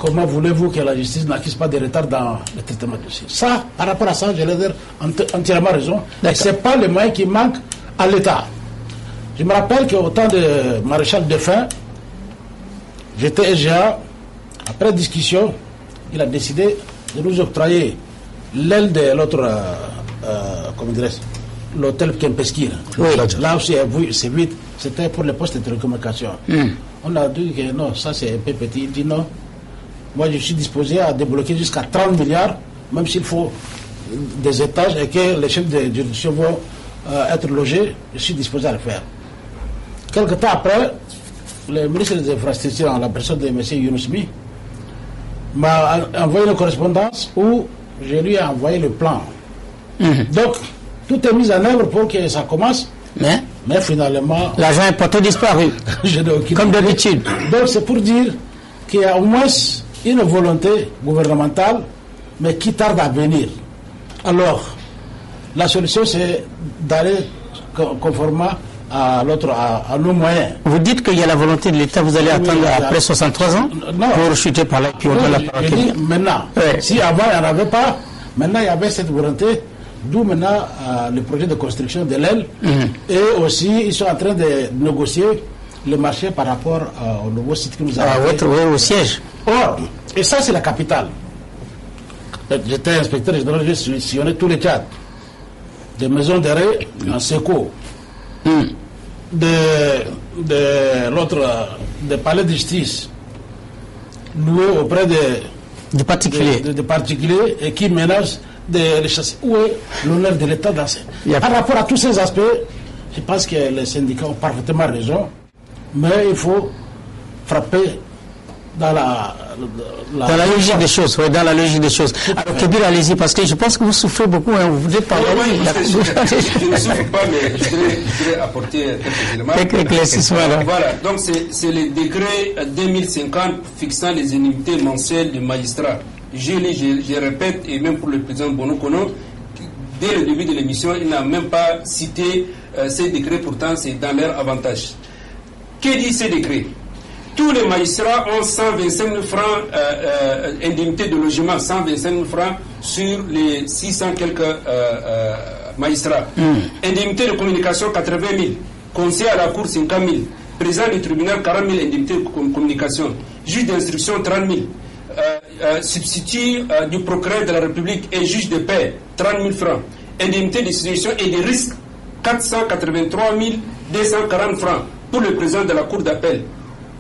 comment voulez-vous que la justice n'acquise pas de retard dans le traitement du dossier? Ça, par rapport à ça, je vais dire entièrement raison. Ce n'est pas le moyen qui manque à l'État. Je me rappelle qu'au temps de Maréchal Défunt, j'étais SGA. Après discussion, il a décidé de nous octroyer l'aile de l'autre, comment dirais-je, l'hôtel Kempeskir. Oui. Là aussi, c'est vite, c'était pour les postes de télécommunication. On a dit que non, ça c'est un peu petit. Il dit non, moi je suis disposé à débloquer jusqu'à 30 milliards, même s'il faut des étages et que les chefs de juridiction vont être logés, je suis disposé à le faire. Quelque temps après, le ministre des Infrastructures, en la personne de M. Younous-Mi, m'a envoyé une correspondance où je lui ai envoyé le plan. Donc, tout est mis en œuvre pour que ça commence. Mais finalement... L'argent est porté disparu, comme d'habitude. Donc, c'est pour dire qu'il y a au moins une volonté gouvernementale, mais qui tarde à venir. Alors, la solution, c'est d'aller conformément à nos moyens. Vous dites qu'il y a la volonté de l'État, vous allez attendre après 63 ans pour chuter par là, puis on donne la parole. Je dis maintenant, si avant il n'y en avait pas, maintenant il y avait cette volonté, d'où maintenant le projet de construction de l'aile, et aussi ils sont en train de négocier le marché par rapport au nouveau site que nous avons. Au siège. Or, et ça c'est la capitale. J'étais inspecteur général, j'ai sillonné tous les cadres, des maisons d'arrêt en séco, des palais de justice loués auprès des particuliers. De particuliers et qui menacent de les chasser. Où est l'honneur de l'État dans ces... Par rapport à tous ces aspects, je pense que les syndicats ont parfaitement raison, mais il faut frapper dans la logique des choses, oui, dans la logique des choses. Alors, Kébir, allez-y, parce que je pense que vous souffrez beaucoup, hein, vous voulez parler. Je ne souffre pas, mais je voudrais apporter quelques éléments. Quelques éclaircissements, là. Voilà, donc c'est le décret 2050 fixant les indemnités mensuelles des magistrats. Je répète, et même pour le président Bono Kono, dès le début de l'émission, il n'a même pas cité ces décrets, pourtant c'est dans leur avantage. Que dit ces décrets? Tous les magistrats ont 125 000 francs indemnité de logement, 125 000 francs sur les 600 quelques magistrats. Indemnité de communication, 80 000. Conseiller à la cour, 50 000. Président du tribunal, 40 000 indemnités de communication. Juge d'instruction, 30 000. Substitut du procureur de la République et juge de paix, 30 000 francs. Indemnité de situation et de risque, 483 240 francs pour le président de la cour d'appel.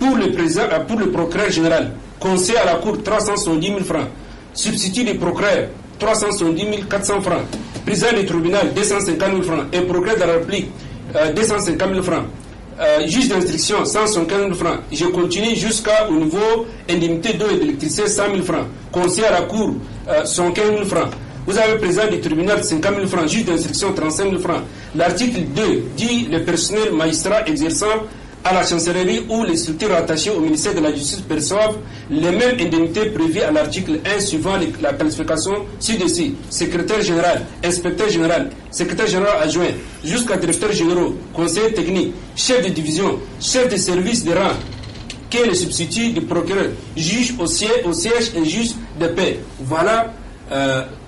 Pour le procureur général, conseiller à la cour, 370 000 francs. Substitut du procureur, 370 400 francs. Président du tribunal, 250 000 francs. Et procureur de la République, 250 000 francs. Juge d'instruction, 175 000 francs. Je continue jusqu'au niveau indemnité d'eau et d'électricité, 100 000 francs. Conseiller à la cour, 115 000 francs. Vous avez président du tribunal, 50 000 francs. Juge d'instruction, 35 000 francs. L'article 2 dit le personnel magistrat exerçant à la chancellerie ou les structures rattachées au ministère de la Justice perçoivent les mêmes indemnités prévues à l'article 1 suivant la qualification ci-dessus. Secrétaire général, inspecteur général, secrétaire général adjoint, jusqu'à directeur général, conseiller technique, chef de division, chef de service de rang, qui est le substitut du procureur, juge au siège et juge de paix. Voilà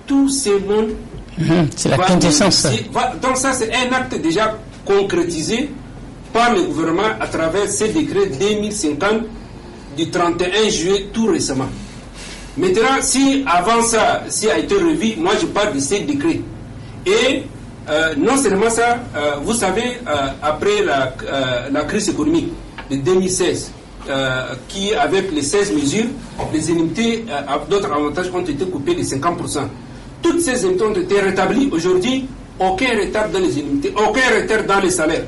tout ce monde. C'est la quintessence. Donc ça, c'est un acte déjà concrétisé par le gouvernement à travers ces décrets 2050 du 31 juillet tout récemment. Maintenant, si avant ça, si a été revu, moi je parle de ces décrets. Et non seulement ça, vous savez, après la crise économique de 2016, qui avec les 16 mesures, les indemnités, d'autres avantages ont été coupés de 50%. Toutes ces indemnités ont été rétablies. Aujourd'hui, aucun retard dans les indemnités, aucun retard dans les salaires.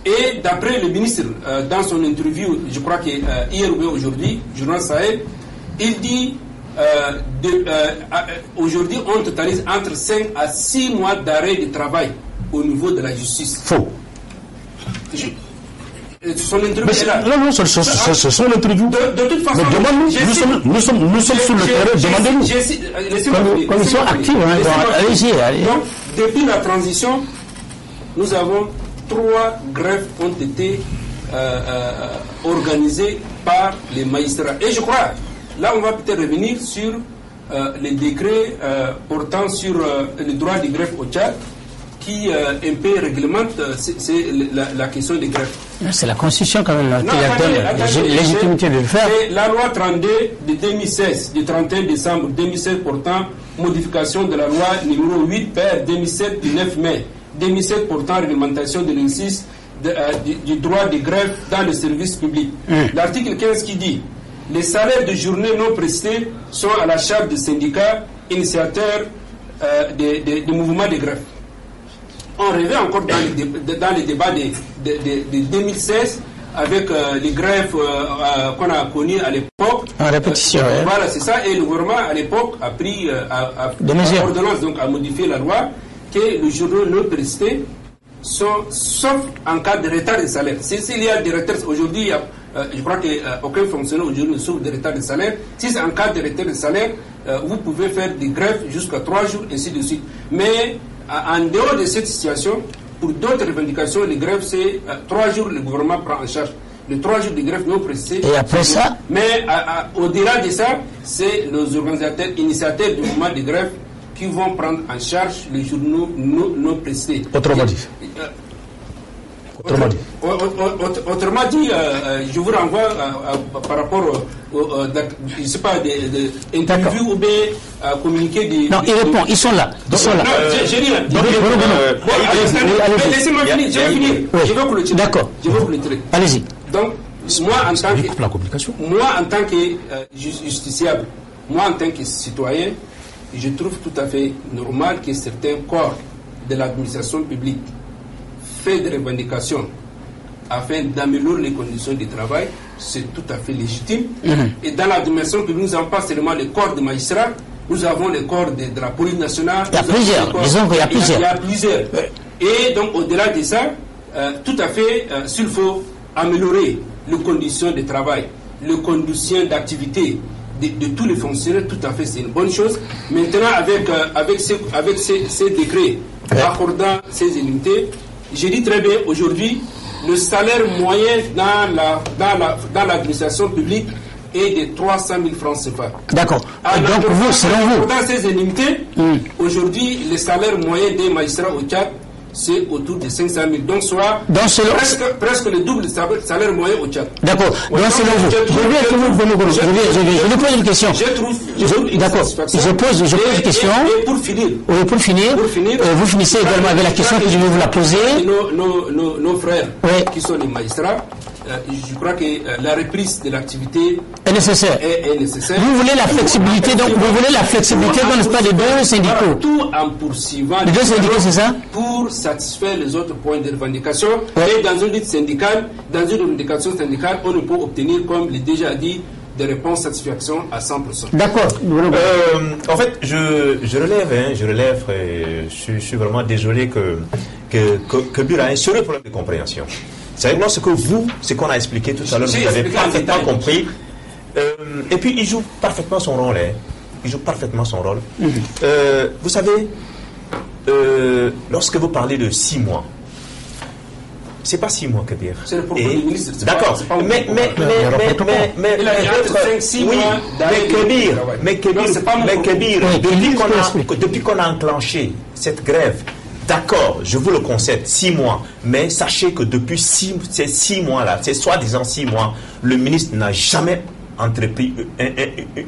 Et d'après le ministre, dans son interview, je crois que hier ou aujourd'hui, journal Sahel, il dit aujourd'hui on totalise entre 5 à 6 mois d'arrêt de travail au niveau de la justice. Faux. Son interview est là. Non, c'est son interview. De toute façon, nous sommes sur le terrain, demandez-nous. Commission active, allez-y. Donc, depuis la transition, nous avons 3 grèves ont été organisées par les magistrats. Et je crois, là, on va peut-être revenir sur les décrets portant sur le droit de greffe au Tchad, qui un peu réglemente la question des greffes. C'est la Constitution quand même qui donne légitimité de le faire. C'est la loi 32 de 2016, du 31 décembre 2016 portant modification de la loi numéro 8 PR 2007 du 9 mai 2007 portant réglementation de l'exercice du droit de greffe dans le service public. L'article 15 qui dit: les salaires de journée non prestés sont à la charge des syndicats initiateurs des mouvements de greffe. On revient encore dans les débats de 2016 avec les greffes qu'on a connues à l'époque. En répétition. Voilà, c'est ça. Et le gouvernement à l'époque a pris ordonnance, donc a modifié la loi, que les journaux non prestés sont, sauf en cas de retard de salaire. S'il y a des retards, aujourd'hui, je crois qu'aucun fonctionnaire aujourd'hui ne souffre de retard de salaire. Si c'est en cas de retard de salaire, vous pouvez faire des greffes jusqu'à 3 jours, ainsi de suite. Mais en dehors de cette situation, pour d'autres revendications, les greffes, c'est 3 jours le gouvernement prend en charge. Les 3 jours de greffe non prestés. Et après ça? Mais au-delà de ça, c'est les organisateurs, initiateurs du mouvement de greffe qui vont prendre en charge les journaux non prestés. Autrement dit. Autrement dit, je vous renvoie par rapport je ne sais pas, d'interviews ou bien communiqués des... Non, ils répondent, ils sont là. Non, j'ai rien. Laissez-moi finir, je vais finir. Je vais vous le tirer. D'accord. Je vais vous le tirer. Allez-y. Donc, moi en tant que justiciable, moi en tant que citoyen, je trouve tout à fait normal que certains corps de l'administration publique fait des revendications afin d'améliorer les conditions de travail, c'est tout à fait légitime. Et dans l'administration publique, nous n'avons pas seulement les corps de magistrats, nous avons les corps de la police nationale. Il y a plusieurs, disons qu'il y a plusieurs. Il y a plusieurs. Et donc, au-delà de ça, tout à fait, s'il faut améliorer les conditions de travail, les conditions d'activité de tous les fonctionnaires, tout à fait, c'est une bonne chose. Maintenant, avec ces décrets accordant ces indemnités, je dis très bien, aujourd'hui, le salaire moyen dans l'administration publique est de 300 000 francs CFA. D'accord. Donc vous, selon vous... Dans ces indemnités, aujourd'hui, le salaire moyen des magistrats au Tchad, c'est autour de 500 000. Donc, soit presque le double salaire moyen au Tchad. D'accord. Donc, selon vous, je vous pose une question. D'accord. Je pose une question. Et pour finir. Pour finir, vous finissez également avec la question que je vais vous la poser. Nos frères qui sont les magistrats, je crois que la reprise de l'activité est nécessaire. Vous voulez la flexibilité, donc vous voulez la flexibilité dans l'espace des deux syndicats. Tout en poursuivant les deux syndicats, c'est ça? Pour satisfaire les autres points de revendication. Et dans une lutte syndicale, dans une revendication syndicale, on ne peut obtenir, comme l'ai déjà dit, des réponses satisfaction à 100%. D'accord. En fait, je relève, je suis vraiment désolé que Bull a un sérieux problème de compréhension. C'est ce qu'on a expliqué tout à l'heure, vous avez parfaitement compris. Et puis, il joue parfaitement son rôle. Il joue parfaitement son rôle. Vous savez, lorsque vous parlez de 6 mois, c'est pas 6 mois, Kabir. C'est le propos du ministre. D'accord. Mais Kabir, depuis qu'on a enclenché cette grève, d'accord, je vous le concède, 6 mois. Mais sachez que depuis ces 6 mois-là, ces soi-disant 6 mois, le ministre n'a jamais entrepris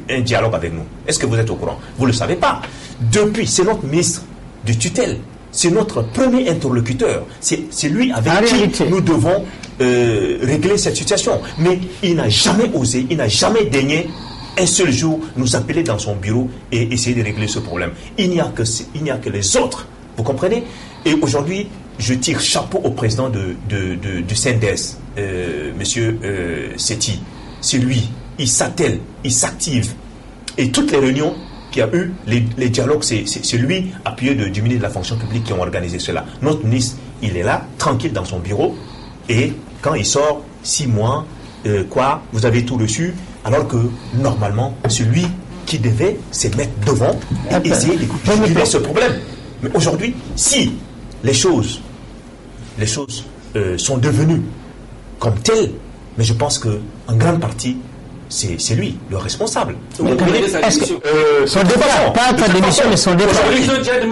un dialogue avec nous. Est-ce que vous êtes au courant? Vous ne le savez pas. Depuis, c'est notre ministre de tutelle. C'est notre premier interlocuteur. C'est lui avec qui nous devons régler cette situation. Mais il n'a jamais osé, il n'a jamais daigné un seul jour nous appeler dans son bureau et essayer de régler ce problème. Il n'y a que les autres. Vous comprenez? Et aujourd'hui, je tire chapeau au président du CNDS, monsieur Seti. C'est lui, il s'attelle, il s'active. Et toutes les réunions qu'il y a eu, les dialogues, c'est lui, appuyé du ministre de la fonction publique, qui ont organisé cela. Notre ministre, il est là, tranquille dans son bureau, et quand il sort, 6 mois, vous avez tout reçu, alors que normalement, c'est lui qui devait se mettre devant et essayer de régler ce problème. Mais aujourd'hui, si les choses sont devenues comme telles, mais je pense qu'en grande partie, c'est lui, le responsable. Est-ce que son départ, pas ta démission, mais son départ.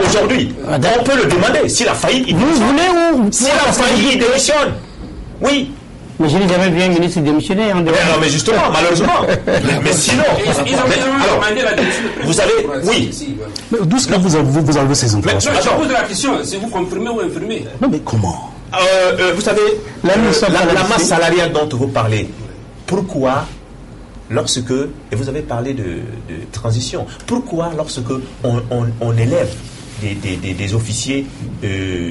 Aujourd'hui, on peut le demander. S'il a failli, il démissionne. S'il a failli, il démissionne. Oui. Mais je n'ai jamais vu un ministre démissionner en dehors. Non, mais justement, malheureusement. Mais sinon, alors, vous savez, oui. D'où est-ce que vous avez ces informations? Je pose la question, si vous confirmez ou infirmez. Non, mais comment? Vous savez, la masse salariale dont vous parlez, pourquoi lorsque, et vous avez parlé de transition, pourquoi lorsque on élève des officiers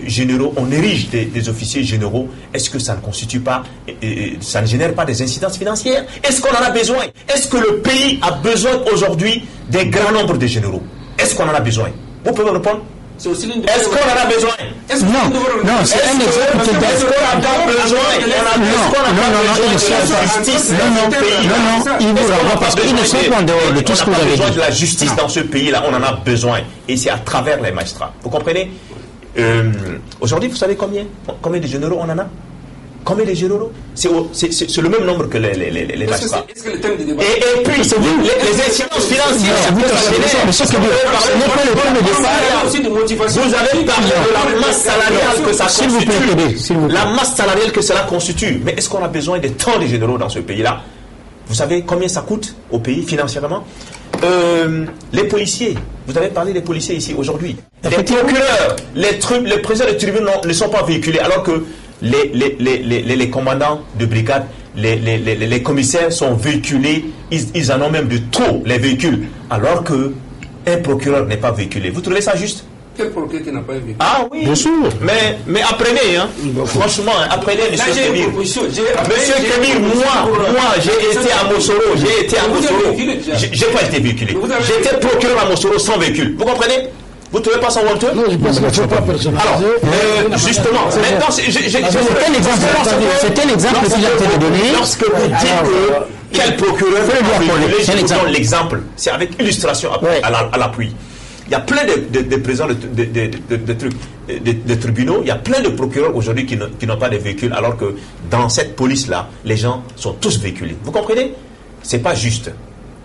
généraux, on érige des officiers généraux, est-ce que ça ne constitue pas, ça ne génère pas des incidences financières? Est-ce qu'on en a besoin? Est-ce que le pays a besoin aujourd'hui d'un grand nombre de généraux? Est-ce qu'on en a besoin? Vous pouvez me répondre? C'est aussi l'une des... Est-ce qu'on en a besoin? Non, c'est un exemple qui est-ce qu'on a besoin? Non, il vous renvoie parce qu'il ne sont pas en dehors de tout ce que vous avez dit. On a besoin de la justice dans ce pays-là, on en a besoin. Et c'est à travers les magistrats. Vous comprenez? Aujourd'hui, vous savez combien de généraux on en a? Combien de généraux? C'est le même nombre que les magistrats. Et puis, les incidences financières, vous avez parlé de la masse salariale que ça constitue. La masse salariale que cela constitue. Mais est-ce qu'on a besoin de tant de généraux dans ce pays-là? Vous savez combien ça coûte au pays financièrement? Les policiers, vous avez parlé des policiers ici aujourd'hui. Les procureurs, les présidents de tribunaux ne sont pas véhiculés alors que les commandants de brigade, les commissaires sont véhiculés, ils en ont même de trop, les véhicules, alors qu'un procureur n'est pas véhiculé. Vous trouvez ça juste? Quel procureur qui n'a pas véhiculé? Ah oui, bien sûr. Mais apprenez, hein. Franchement, apprenez, monsieur Kébir. Monsieur Kébir, moi, j'ai été à Mossoro, j'ai pas été véhiculé. J'étais procureur à Mossoro sans véhicule. Vous comprenez? Vous ne trouvez pas ça honteux? Non, je pense qu'il ne faut pas personnaliser. Alors, justement, maintenant, c'est un exemple que j'ai été donné. Lorsque vous dites que quel procureur je donne l'exemple, c'est avec illustration à l'appui. Il y a plein de présidents de tribunaux, il y a plein de procureurs aujourd'hui qui n'ont pas de véhicules, alors que dans cette police-là, les gens sont tous véhiculés. Vous comprenez? Ce n'est pas juste.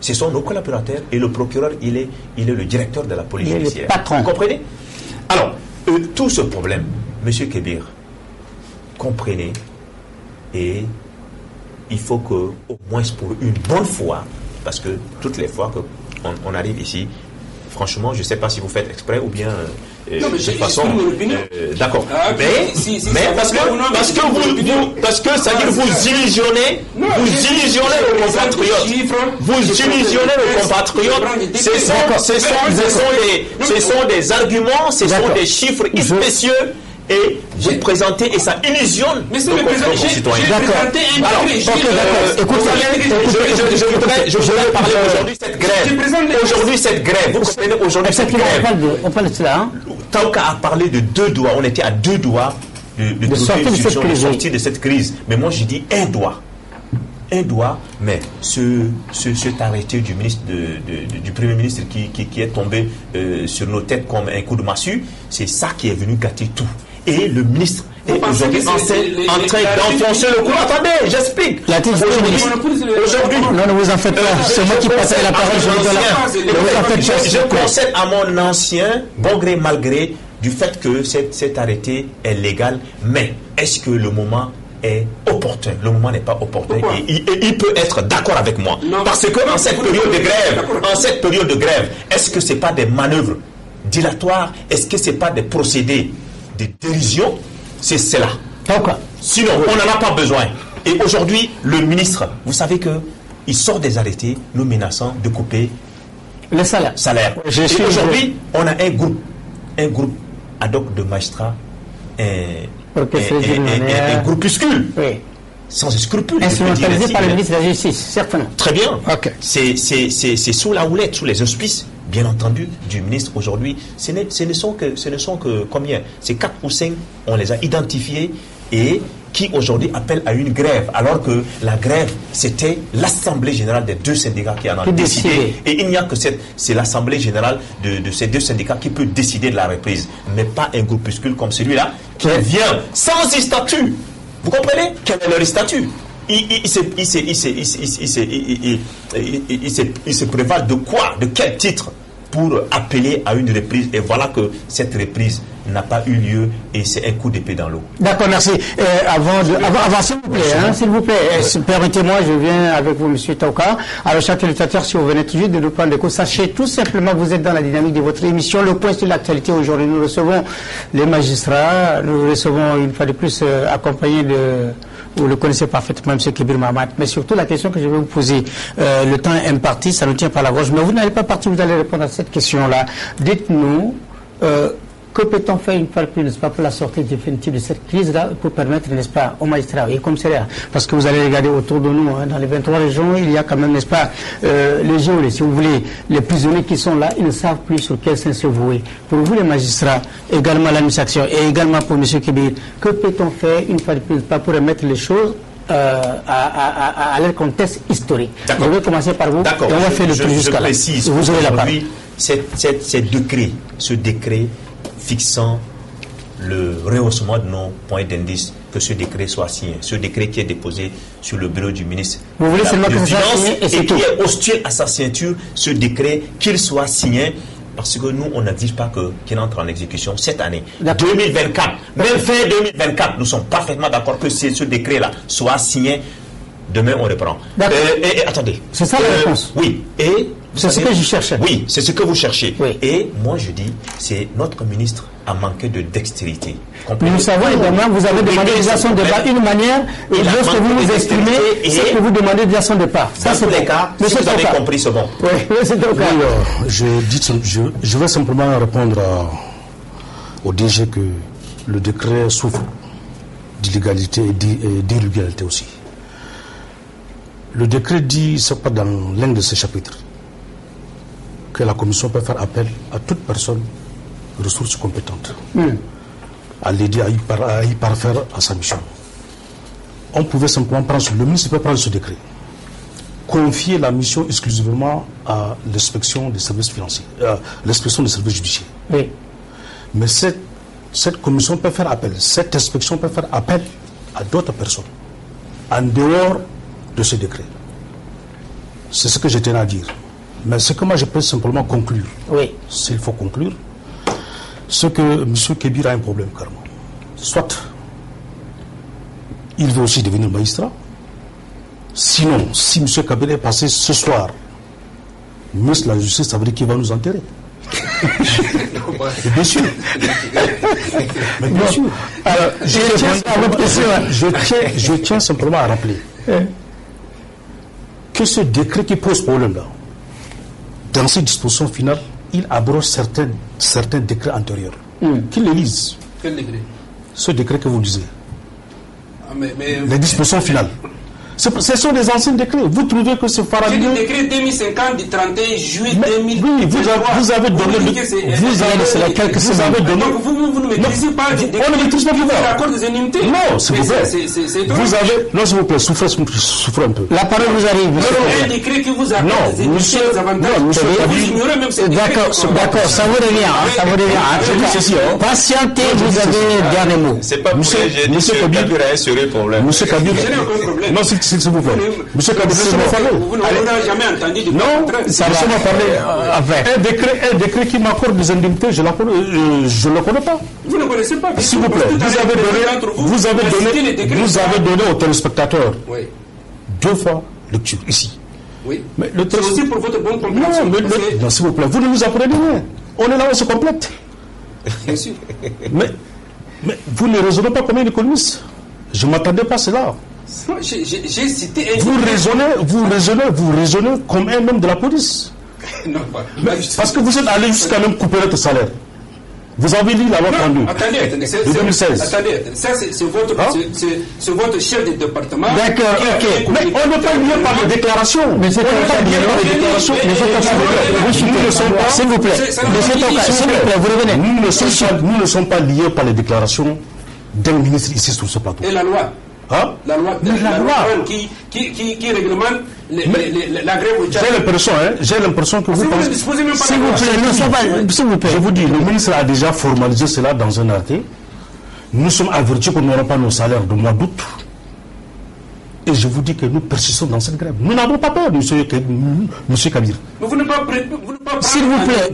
Ce sont nos collaborateurs et le procureur, il est le directeur de la police judiciaire. Vous comprenez? Alors, tout ce problème, monsieur Kébir, comprenez, et il faut que, au moins pour une bonne fois, parce que toutes les fois qu'on arrive ici, franchement, je ne sais pas si vous faites exprès ou bien de toute façon. D'accord. Mais parce que ça veut dire vous illusionnez le compatriote. Vous illusionnez le compatriote. Ce sont des arguments, ce sont des chiffres spécieux. Et vous présentez et ça illusionne nos concitoyens. Alors, je voudrais parler aujourd'hui de cette grève. Aujourd'hui, cette grève. Vous comprenez aujourd'hui cette grève. On parle de cela, hein? Tauka a parlé de 2 doigts. On était à 2 doigts de sortir de cette crise. Mais moi, je dis un doigt. Un doigt, mais cet arrêté du ministre du Premier ministre qui est tombé sur nos têtes comme un coup de massue, c'est ça qui est venu gâter tout. Et le ministre est aujourd'hui en train d'enfoncer le coup. Attendez, j'explique. Aujourd'hui, non, ne vous en faites pas. C'est moi qui passe la parole. Je concède à mon ancien, bon gré, mal gré, du fait que cet arrêté est légal. Mais est-ce que le moment est opportun? Le moment n'est pas opportun. Et il peut être d'accord avec moi. Non, parce que en cette période de grève, est-ce que ce n'est pas des manœuvres dilatoires? Est-ce que ce n'est pas des procédés de dérision? C'est cela. Sinon, on n'en a pas besoin. Et aujourd'hui, le ministre, vous savez qu'il sort des arrêtés nous menaçant de couper le salaire. Et aujourd'hui, on a un groupe ad hoc de magistrats, un groupuscule, sans scrupules, instrumentalisé par le ministre de la Justice, certainement. Très bien. C'est sous la houlette, sous les auspices, bien entendu, du ministre aujourd'hui. Ce ne sont que combien? C'est 4 ou 5, on les a identifiés et qui aujourd'hui appellent à une grève, alors que la grève, c'était l'Assemblée générale des 2 syndicats qui en a décidé. Et il n'y a que c'est l'Assemblée générale de ces 2 syndicats qui peut décider de la reprise, mais pas un groupuscule comme celui-là qui vient sans statut. Vous comprenez? Quel est leur statut? il se prévale de quoi? De quel titre? Pour appeler à une reprise, et voilà que cette reprise n'a pas eu lieu et c'est un coup d'épée dans l'eau. D'accord, merci. Avant, s'il vous plaît, s'il vous plaît, permettez-moi, je viens avec vous, M. Tauka. Alors, chers téléspectateurs, si vous venez tout juste de nous prendre le coup, sachez tout simplement que vous êtes dans la dynamique de votre émission. Le point sur l'actualité aujourd'hui, nous recevons les magistrats, nous recevons une fois de plus accompagnés de... Vous le connaissez parfaitement, M. Kébir Mahamat. Mais surtout, la question que je vais vous poser, le temps est imparti, ça nous tient par la gorge. Mais vous n'allez pas partir, vous allez répondre à cette question-là. Dites-nous, que peut-on faire une fois de plus, n'est-ce pas, pour la sortie définitive de cette crise-là, pour permettre, n'est-ce pas, aux magistrats et aux commissaires, parce que vous allez regarder autour de nous, dans les 23 régions, il y a quand même, n'est-ce pas, les geôles, si vous voulez, les prisonniers qui sont là, ils ne savent plus sur quel sens se vouer. Pour vous, les magistrats, également l'administration, et également pour M. Kébir, que peut-on faire une fois de plus, pas pour remettre les choses à leur contexte historique? Je vais commencer par vous, et on va faire le tour jusqu'à là. Vous aurez la parole. Ce décret fixant le rehaussement de nos points d'indice, que ce décret soit signé. Ce décret qui est déposé sur le bureau du ministre vous voulez seulement que ça soit signé et qui est hostile à sa signature, ce décret, qu'il soit signé, parce que nous, on n'exige pas qu'il entre en exécution cette année. 2024, même fin 2024, nous sommes parfaitement d'accord que ce décret-là soit signé. Demain, on reprend. Et attendez. C'est ça la réponse? Oui. Et c'est ce que je cherchais. Oui, c'est ce que vous cherchez. Oui. Et moi, je dis, c'est notre ministre a manqué de dextérité. Nous savons également, vous avez demandé déjà son départ. Une manière, et lorsque vous vous exprimez, c'est que vous demandez déjà son départ. Ça, c'est le cas. Si vous avez compris, c'est bon. Oui, c'est le cas. Je vais simplement répondre au DG que le décret souffre d'illégalité et d'irrégularité aussi. Le décret dit, c'est pas dans l'un de ces chapitres, que la commission peut faire appel à toute personne ressources compétentes à l'aider à y parfaire à sa mission. On pouvait simplement prendre, le ministre peut prendre ce décret, confier la mission exclusivement à l'inspection des services financiers, l'inspection des services judiciaires. Oui. Mais cette commission peut faire appel, cette inspection peut faire appel à d'autres personnes, en dehors de ce décret. C'est ce que je tenais à dire. Mais ce que moi je peux simplement conclure, s'il faut conclure, c'est que M. Kébir a un problème carrément. Soit il veut aussi devenir magistrat, sinon, si M. Kébir est passé ce soir, le ministre de la Justice, ça veut dire qu'il va nous enterrer. Bien sûr. Mais bien sûr. Alors, je tiens simplement à rappeler que ce décret qui pose problème là, dans ses dispositions finales, il abroge certains décrets antérieurs. Qu'ils les lisent. Quel décret? Ce décret que vous lisez. Les dispositions finales. Ce sont des anciens décrets. Vous trouvez que c'est faramineux? C'est le décret 2050 du 31 juillet 2000. Oui, vous avez donné vous avez donné. Donc vous ne maîtrisez pas les décrets. On ne maîtrise pas plus l'accord des indemnités. Non, s'il vous plaît. Vous avez. Non, s'il vous plaît, souffrez un peu. La parole vous arrive. Un décret qui vous accorde des indemnités, des avantages. Vous ignorez même ces décrets. D'accord, ça vous revient. Ça vous revient. Patientez, vous avez dernier mot. C'est pas pour j'ai dit que Kabir a un sérieux problème. Monsieur Kabir. Je n'ai aucun problème. Non, s'il vous plaît. Monsieur Kabir, vous n'avez jamais entendu de non, ça va parler. Un décret qui m'accorde des indemnités, je ne le connais pas. Vous ne connaissez pas. S'il vous plaît, vous avez donné aux téléspectateurs 2 fois lecture ici. Oui. Mais c'est aussi pour votre bonne compréhension. Non, s'il vous plaît, vous ne nous apprenez rien. On est là, on se complète. Bien sûr. Mais vous ne raisonnez pas comme un économiste. Je ne m'attendais pas à cela. J'ai cité un... Vous raisonnez comme un homme de la police. Non, pas. Parce que vous êtes allé jusqu'à même couper votre salaire. Vous avez lu la loi 32 de 2016. Attendez, ça c'est votre chef de département. D'accord, ok. Mais on n'est pas lié par les déclarations. Mais c'est pas lié par les déclarations. S'il vous plaît, vous revenez. Nous ne sommes pas liés par les déclarations d'un ministre ici sur ce plateau. Et la loi? La loi qui réglemente la grève au Tchad. J'ai l'impression que vous pensez... S'il vous plaît, je vous dis, le ministre a déjà formalisé cela dans un arrêté. Nous sommes avertis qu'on n'aura pas nos salaires de mois d'août. Et je vous dis que nous persistons dans cette grève. Nous n'avons pas peur, monsieur Kabir. Mais vous ne pas s'il vous plaît,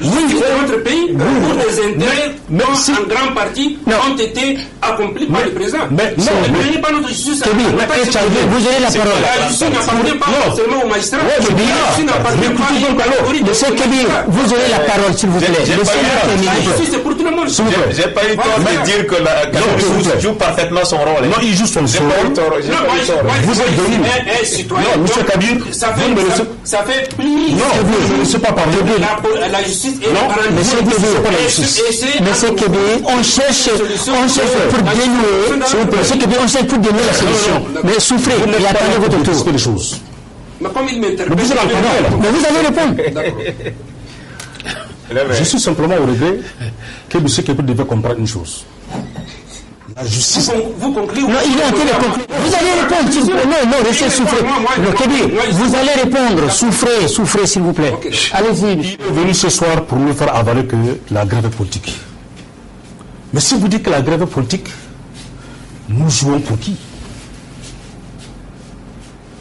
notre pays, pour les intérêts en grande partie ont été accomplis par le président. Mais non, ne prenez pas notre justice. Vous avez la parole. La justice n'appartient pas seulement aux magistrats. La justice n'appartient pas à Monsieur Kabir, vous avez la parole, s'il vous plaît. La justice, c'est pour tout le monde. J'ai pas eu tort de dire que la joue parfaitement son rôle. Non, il joue son rôle. Vous êtes devenu un citoyen. Non, monsieur Kabir, ça fait plus. Non, je ne sais pas parler. La justice est Monsieur Kabir, on cherche pour dénouer la solution. Mais souffrez, et attendez votre tour. Les choses. Mais comme il m'interpelle, mais vous allez répondre. Je suis simplement au regret que M. Kabir devait comprendre une chose. La justice. Vous concluez. Non, il est en train de conclure. Vous allez répondre, s'il vous plaît. Non, restez souffrez. Vous allez répondre. Souffrez, s'il vous plaît. Allez-y. Il est venu ce soir pour nous faire avaler que la grève est politique. Mais si vous dites que la grève est politique, nous jouons pour qui?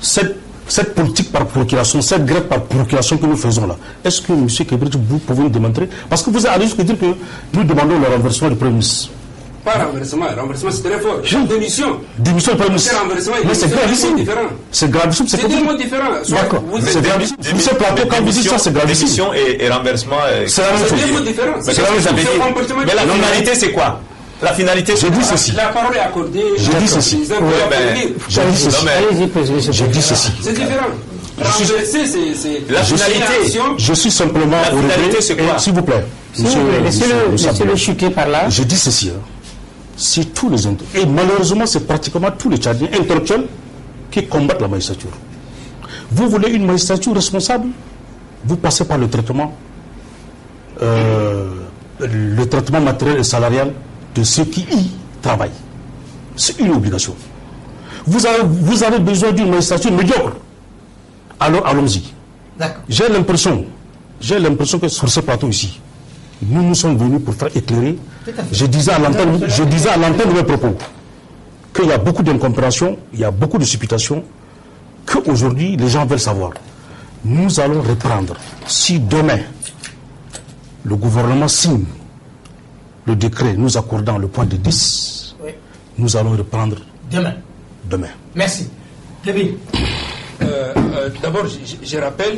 Cette politique par procuration, cette grève par procuration que nous faisons là, est-ce que M. Kabir, vous pouvez nous démontrer? Parce que vous avez juste dire que nous demandons le renversement du Premier ministre. Pas renversement c'est très fort. Démission. Démission du Premier ministre. Mais c'est gravissime. C'est gravissime. C'est deux mots différents. D'accord. C'est gravissime. Monsieur Plateau, quand vous dites ça, c'est gravissime. Démission et renversement. C'est la même chose. C'est deux mots différents. C'est la même chose. Mais la finalité, c'est quoi? La finalité, je dis ceci. La parole est accordée. Je dis ceci. Je dis ceci. C'est différent. Renverser, c'est la finalité. Je suis simplement au regret. S'il vous plaît. Laissez-le chuter par là. Je dis ceci. Si tous les et malheureusement, c'est pratiquement tous les Tchadiens intellectuels qui combattent la magistrature. Vous voulez une magistrature responsable? Vous passez par le traitement matériel et salarial de ceux qui y travaillent. C'est une obligation. Vous avez besoin d'une magistrature médiocre. Alors allons-y. J'ai l'impression que sur ce plateau ici, nous sommes venus pour faire éclairer. Je disais à l'antenne de mes propos qu'il y a beaucoup d'incompréhension, il y a beaucoup de supputation, qu'aujourd'hui les gens veulent savoir. Nous allons reprendre. Si demain le gouvernement signe le décret nous accordant le point de 10, nous allons reprendre demain. Merci. D'abord, je rappelle,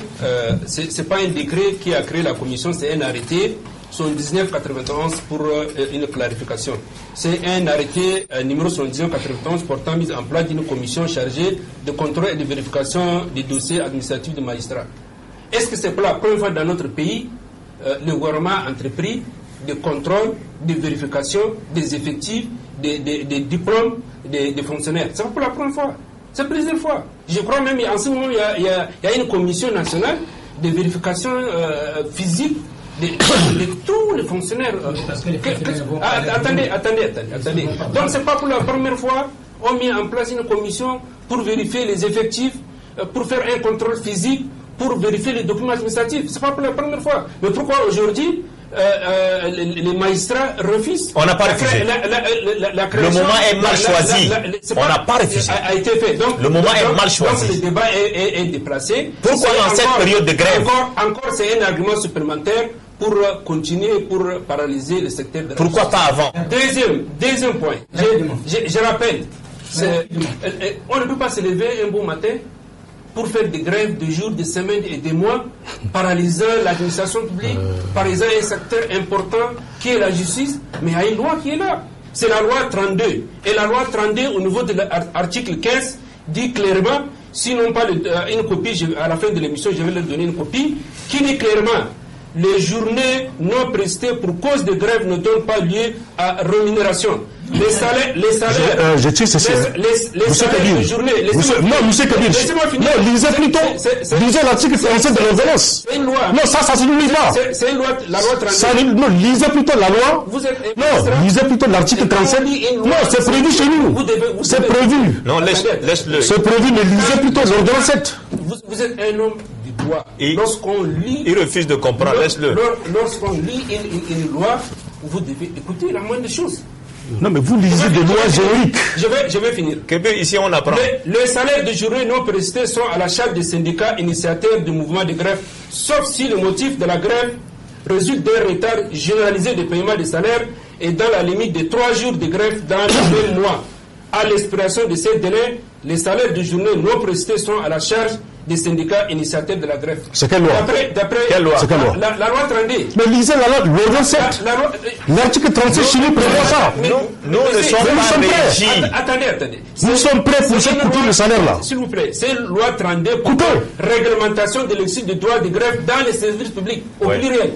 ce n'est pas un décret qui a créé la commission, c'est un arrêté, son 1991 pour une clarification. C'est un arrêté numéro 1991 portant mise en place d'une commission chargée de contrôle et de vérification des dossiers administratifs des magistrats. Est-ce que c'est pour la première fois dans notre pays, le gouvernement a entrepris des contrôles, des vérifications, des effectifs, des diplômes des fonctionnaires? C'est pas pour la première fois. C'est plusieurs fois. Je crois même qu'en ce moment, il y a une commission nationale de vérification physique de tous les fonctionnaires. Attendez. Donc, ce n'est pas pour la première fois qu'on a mis en place une commission pour vérifier les effectifs, pour faire un contrôle physique, pour vérifier les documents administratifs. Ce n'est pas pour la première fois. Mais pourquoi aujourd'hui les magistrats refusent? On n'a pas refusé. Le moment est mal choisi. On n'a pas refusé. A été fait. Donc, le moment est mal choisi. Donc le débat est déplacé. Pourquoi dans cette période de grève? Encore c'est un argument supplémentaire pour continuer, pour paralyser le secteur de la Pourquoi justice. pas avant? Deuxième point. Je rappelle, on ne peut pas se lever un beau matin pour faire des grèves de jours, de semaines et de mois, paralysant l'administration publique, paralysant un secteur important qui est la justice, mais il y a une loi qui est là. C'est la loi 32. Et la loi 32, au niveau de l'article 15, dit clairement, sinon pas une copie, à la fin de l'émission, je vais leur donner une copie, qui dit clairement, les journées non prestées pour cause de grève ne donnent pas lieu à rémunération. Les salaires, je tiens ceci. Les salaires de journée. Non, monsieur Kabir. Non, lisez plutôt. Lisez l'article 37 de l'ordonnance. C'est une loi. Non, ça ne lit pas. C'est une loi, la loi 32. Non, lisez plutôt la loi. Non, lisez plutôt l'article 37. Non, c'est prévu chez nous. C'est prévu. Non, laisse-le. C'est prévu, mais lisez plutôt l'ordonnance 7. Vous êtes un homme du droit. Lorsqu'on lit. Il refuse de comprendre, laisse-le. Lorsqu'on lit une loi, vous devez écouter la moindre chose. Non, mais vous lisez des lois génériques. Je vais finir. Ici, on apprend. Les salaires de journée non prestés sont à la charge des syndicats initiateurs du mouvement de grève, sauf si le motif de la grève résulte d'un retard généralisé de paiement des salaires et dans la limite de 3 jours de grève dans le même mois. À l'expiration de ces délais, les salaires de journée non prestés sont à la charge des syndicats initiateurs de la grève. C'est quelle loi? Quelle loi? C'est quelle loi? La loi 32. Mais lisez la loi, le 27. L'article 36 chez nous prévoit ça. Nous ne sommes pas régis. Attendez. Nous sommes prêts pour cette coupure de salaire là. S'il vous plaît, c'est loi 32 pour réglementation de l'exercice du droit de grève dans les services publics au pluriel.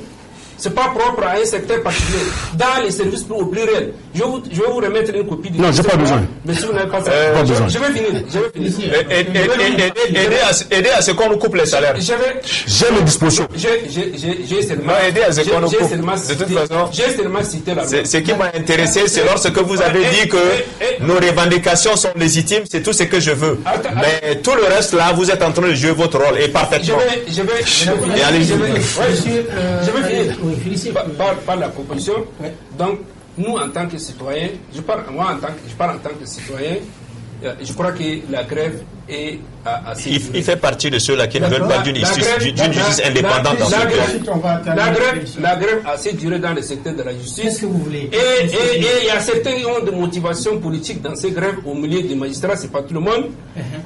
Ce n'est pas propre à un secteur particulier. Dans les services publics au pluriel. Je vais vous remettre une copie du... Non, je n'ai pas besoin. Mais si vous n'avez pas ça, je vais finir. Aider à ce qu'on nous coupe les salaires. J'ai mes dispositions. J'ai seulement... aider à ce qu'on nous coupe. De toute façon, j'ai seulement cité la loi. Ce qui m'a intéressé, c'est lorsque vous avez dit que nos revendications sont légitimes, c'est tout ce que je veux. Mais tout le reste là, vous êtes en train de jouer votre rôle et parfaitement. Je vais finir. Par la proposition. Donc, nous, en tant que citoyens, je parle en tant que citoyen, je crois que la grève est assez... Il fait partie de ceux-là qui ne veulent pas d'une justice indépendante dans ce pays. La grève a assez duré dans le secteur de la justice. Qu'est-ce que vous voulez? Et il y a certains qui ont de motivation politique dans ces grèves au milieu des magistrats, c'est pas tout le monde.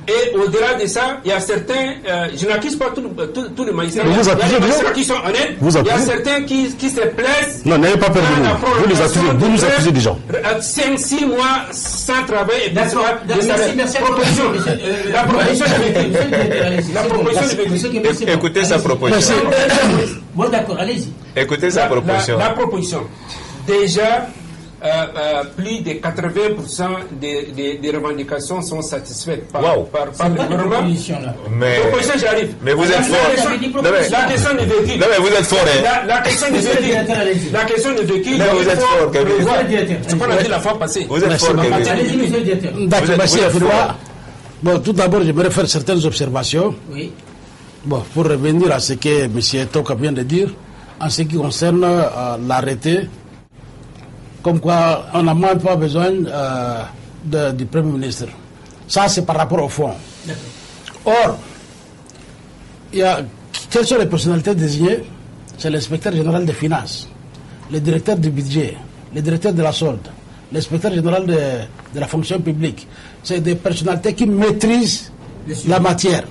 Et au-delà de ça, il y a certains, je n'accuse pas tous les magistrats. Il y a des magistrats qui sont honnêtes. Il y a certains qui se plaisent. Non, n'ayez pas peur de nous. Vous les accusez, vous nous accusez des gens. 5-6 mois sans travail et merci. La proposition de vécu. Écoutez sa proposition. Bon, d'accord, allez-y. Écoutez sa proposition. La proposition. Déjà, plus de 80% des revendications sont satisfaites par le gouvernement. Mais vous êtes fort. La question de véhicule. Non, mais vous êtes fort. La question de véhicule. La question de véhicule. Mais vous êtes fort, Kevin. C'est ce qu'on a dit la fois passée. Vous êtes fort, Kevin. Allez-y, monsieur le directeur. D'accord, merci Afinois. Bon, tout d'abord, j'aimerais faire certaines observations. Oui. Bon, pour revenir à ce que M. Toka vient de dire, en ce qui concerne l'arrêté, comme quoi on n'a même pas besoin du Premier ministre. Ça, c'est par rapport au fond. Or, quelles sont les personnalités désignées? C'est l'inspecteur général des finances, le directeur du budget, le directeur de la solde, l'inspecteur général de la fonction publique. C'est des personnalités qui maîtrisent la matière.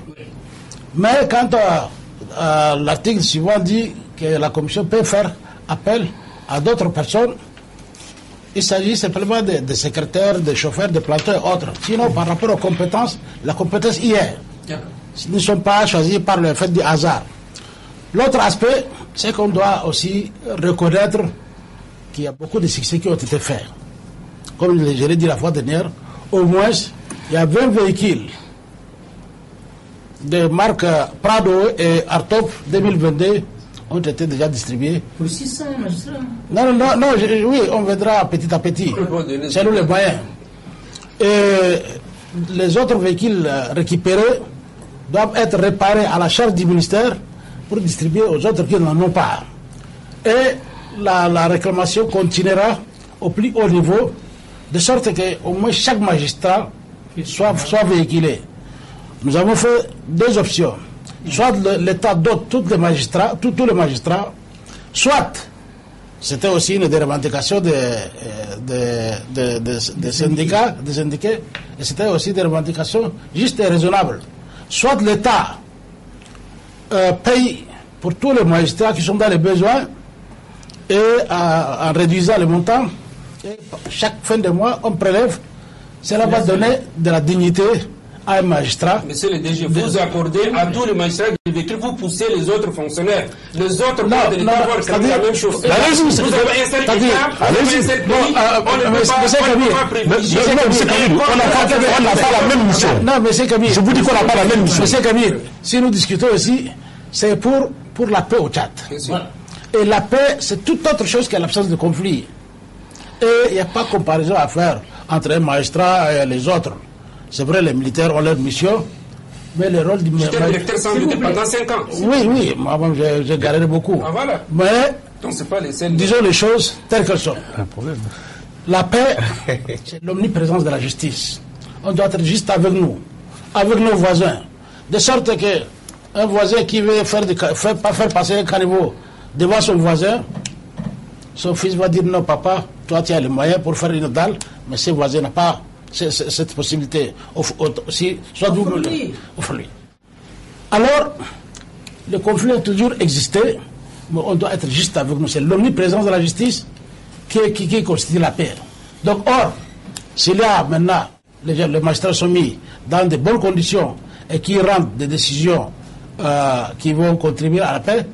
Mais quand l'article suivant dit que la commission peut faire appel à d'autres personnes, il s'agit simplement de secrétaires, de chauffeurs, de planteurs et autres. Sinon, par rapport aux compétences, la compétence y est. Ils ne sont pas choisis par le fait du hasard. L'autre aspect, c'est qu'on doit aussi reconnaître qu'il y a beaucoup de succès qui ont été faits. Comme je l'ai dit la fois dernière, au moins, il y a 20 véhicules de marque Prado et Artop 2022 ont été déjà distribués. Pour 600 magistrats. Non, oui, on verra petit à petit, selon les moyens. Et les autres véhicules récupérés doivent être réparés à la charge du ministère pour distribuer aux autres qui n'en ont pas. Et la réclamation continuera au plus haut niveau, de sorte qu'au moins chaque magistrat soit véhiculé. Nous avons fait deux options. Soit l'État dote tous les magistrats, soit c'était aussi une des revendications des syndicats, et c'était aussi des revendications justes et raisonnables. Soit l'État paye pour tous les magistrats qui sont dans les besoins et en réduisant le montant, et chaque fin de mois on prélève. Cela va donner de la dignité à un magistrat. Monsieur le DG, vous accordez à tous les magistrats des véhicules, vous poussez les autres fonctionnaires. Les autres corps de l'État vont faire la même chose. Vous avez un seul État, vous avez un seul pays, on ne peut pas privilégier. On n'a pas la même mission. Non, monsieur Camille, je vous dis qu'on n'a pas la même mission. Monsieur Camille, si nous discutons ici, c'est pour la paix au Tchad. Et la paix, c'est toute autre chose que l'absence de conflit. Et il n'y a pas de comparaison à faire entre un magistrat et les autres. C'est vrai, les militaires ont leur mission, mais le rôle du magistrat... J'étais directeur sans lutte pendant 5 ans. Oui, moi j'ai galéré beaucoup. Ah, voilà. Mais, donc, c'est pas les scènes... disons les choses telles qu'elles sont. La paix, c'est l'omniprésence de la justice. On doit être juste avec nous, avec nos voisins. De sorte que un voisin qui veut pas faire passer un caniveau devant son voisin, son fils va dire non papa, toi tu as les moyens pour faire une dalle, mais ce voisin n'a pas cette possibilité. Soit lui. Alors, le conflit a toujours existé, mais on doit être juste avec nous. C'est l'omniprésence de la justice qui constitue la paix. Donc, or, s'il y a maintenant, les magistrats sont mis dans de bonnes conditions et qui rendent des décisions qui vont contribuer à la paix,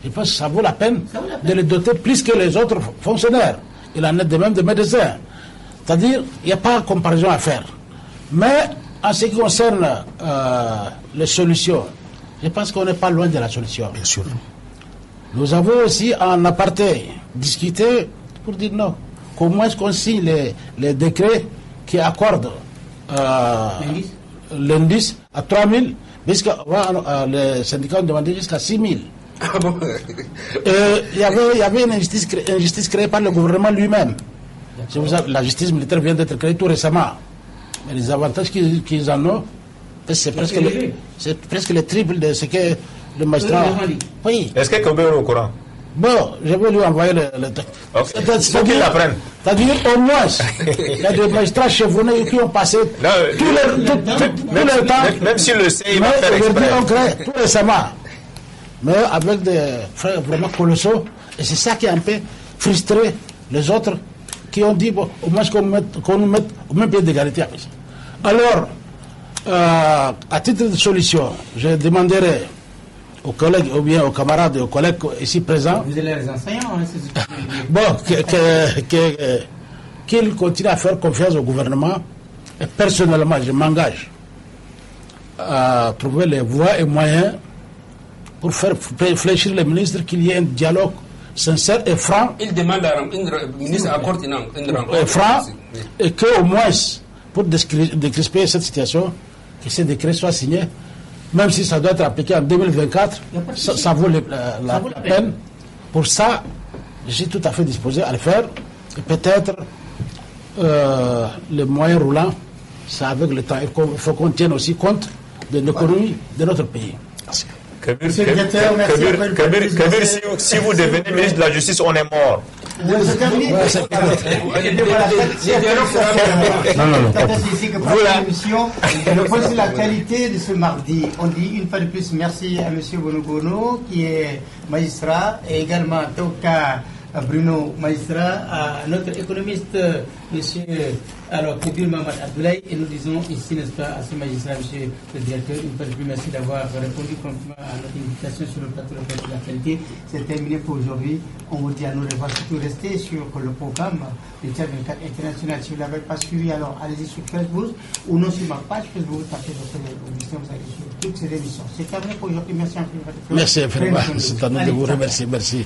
je pense que ça vaut la peine de les doter plus que les autres fonctionnaires. Il en est de même des médecins. C'est-à-dire, il n'y a pas de comparaison à faire. Mais, en ce qui concerne les solutions, je pense qu'on n'est pas loin de la solution. Bien sûr. Nous avons aussi en aparté discuté pour dire non. Comment est-ce qu'on signe les décrets qui accordent l'indice à 3 000, puisque les syndicats ont demandé jusqu'à 6 000. Il y avait une injustice créée par le gouvernement lui-même. La justice militaire vient d'être créée tout récemment. Mais les avantages qu'ils en ont, c'est presque le triple de ce que le magistrat. Oui. Est-ce que Kobé est au courant? Bon, je vais lui envoyer le texte. Okay. C'est-à-dire, au moins, il y a des magistrats chevronnés qui ont passé tout le temps. Même s'il le sait, il va faire exprès. Tout récemment. Mais avec des frères vraiment colossaux. Et c'est ça qui a un peu frustré les autres qui ont dit, bon, au moins qu'on nous mette au même pied d'égalité avec ça. Alors, à titre de solution, je demanderai aux collègues, ou bien aux camarades et aux collègues ici présents. Vous êtes les enseignants, hein, bon, qu'ils continuent à faire confiance au gouvernement. Et personnellement, je m'engage à trouver les voies et moyens pour faire fléchir les ministres, qu'il y ait un dialogue sincère et franc. Il demande à un ministre accorde une rencontre. Franc, et qu'au moins, pour décrisper cette situation, que ces décrets soient signés, même si ça doit être appliqué en 2024, ça vaut la peine. Pour ça, je suis tout à fait disposé à le faire. Et peut-être les moyens roulants, c'est avec le temps. Il faut qu'on tienne aussi compte de l'économie de notre pays. Kabir, si vous devenez ministre de la Justice, on est mort. Non. Le point sur l'actualité de ce mardi. On dit une fois de plus merci à M. Bonogono, qui est magistrat, et également Toka Bruno, magistrat, à notre économiste, M. Kabir Mamad Abdoulaye, et nous disons ici, n'est-ce pas, à ce magistrat, M. le directeur, une fois de plus, merci d'avoir répondu complètement à notre invitation sur le plateau de l'actualité. C'est terminé pour aujourd'hui. On vous dit à nous de voir surtout rester sur le programme du Tchad 24 International. Si vous ne l'avez pas suivi, alors allez-y sur Facebook ou non sur ma page Facebook, tapez votre émission, vous allez sur toutes ces émissions. C'est terminé pour aujourd'hui. Merci infiniment. Merci infiniment. C'est à nous de vous remercier. Merci.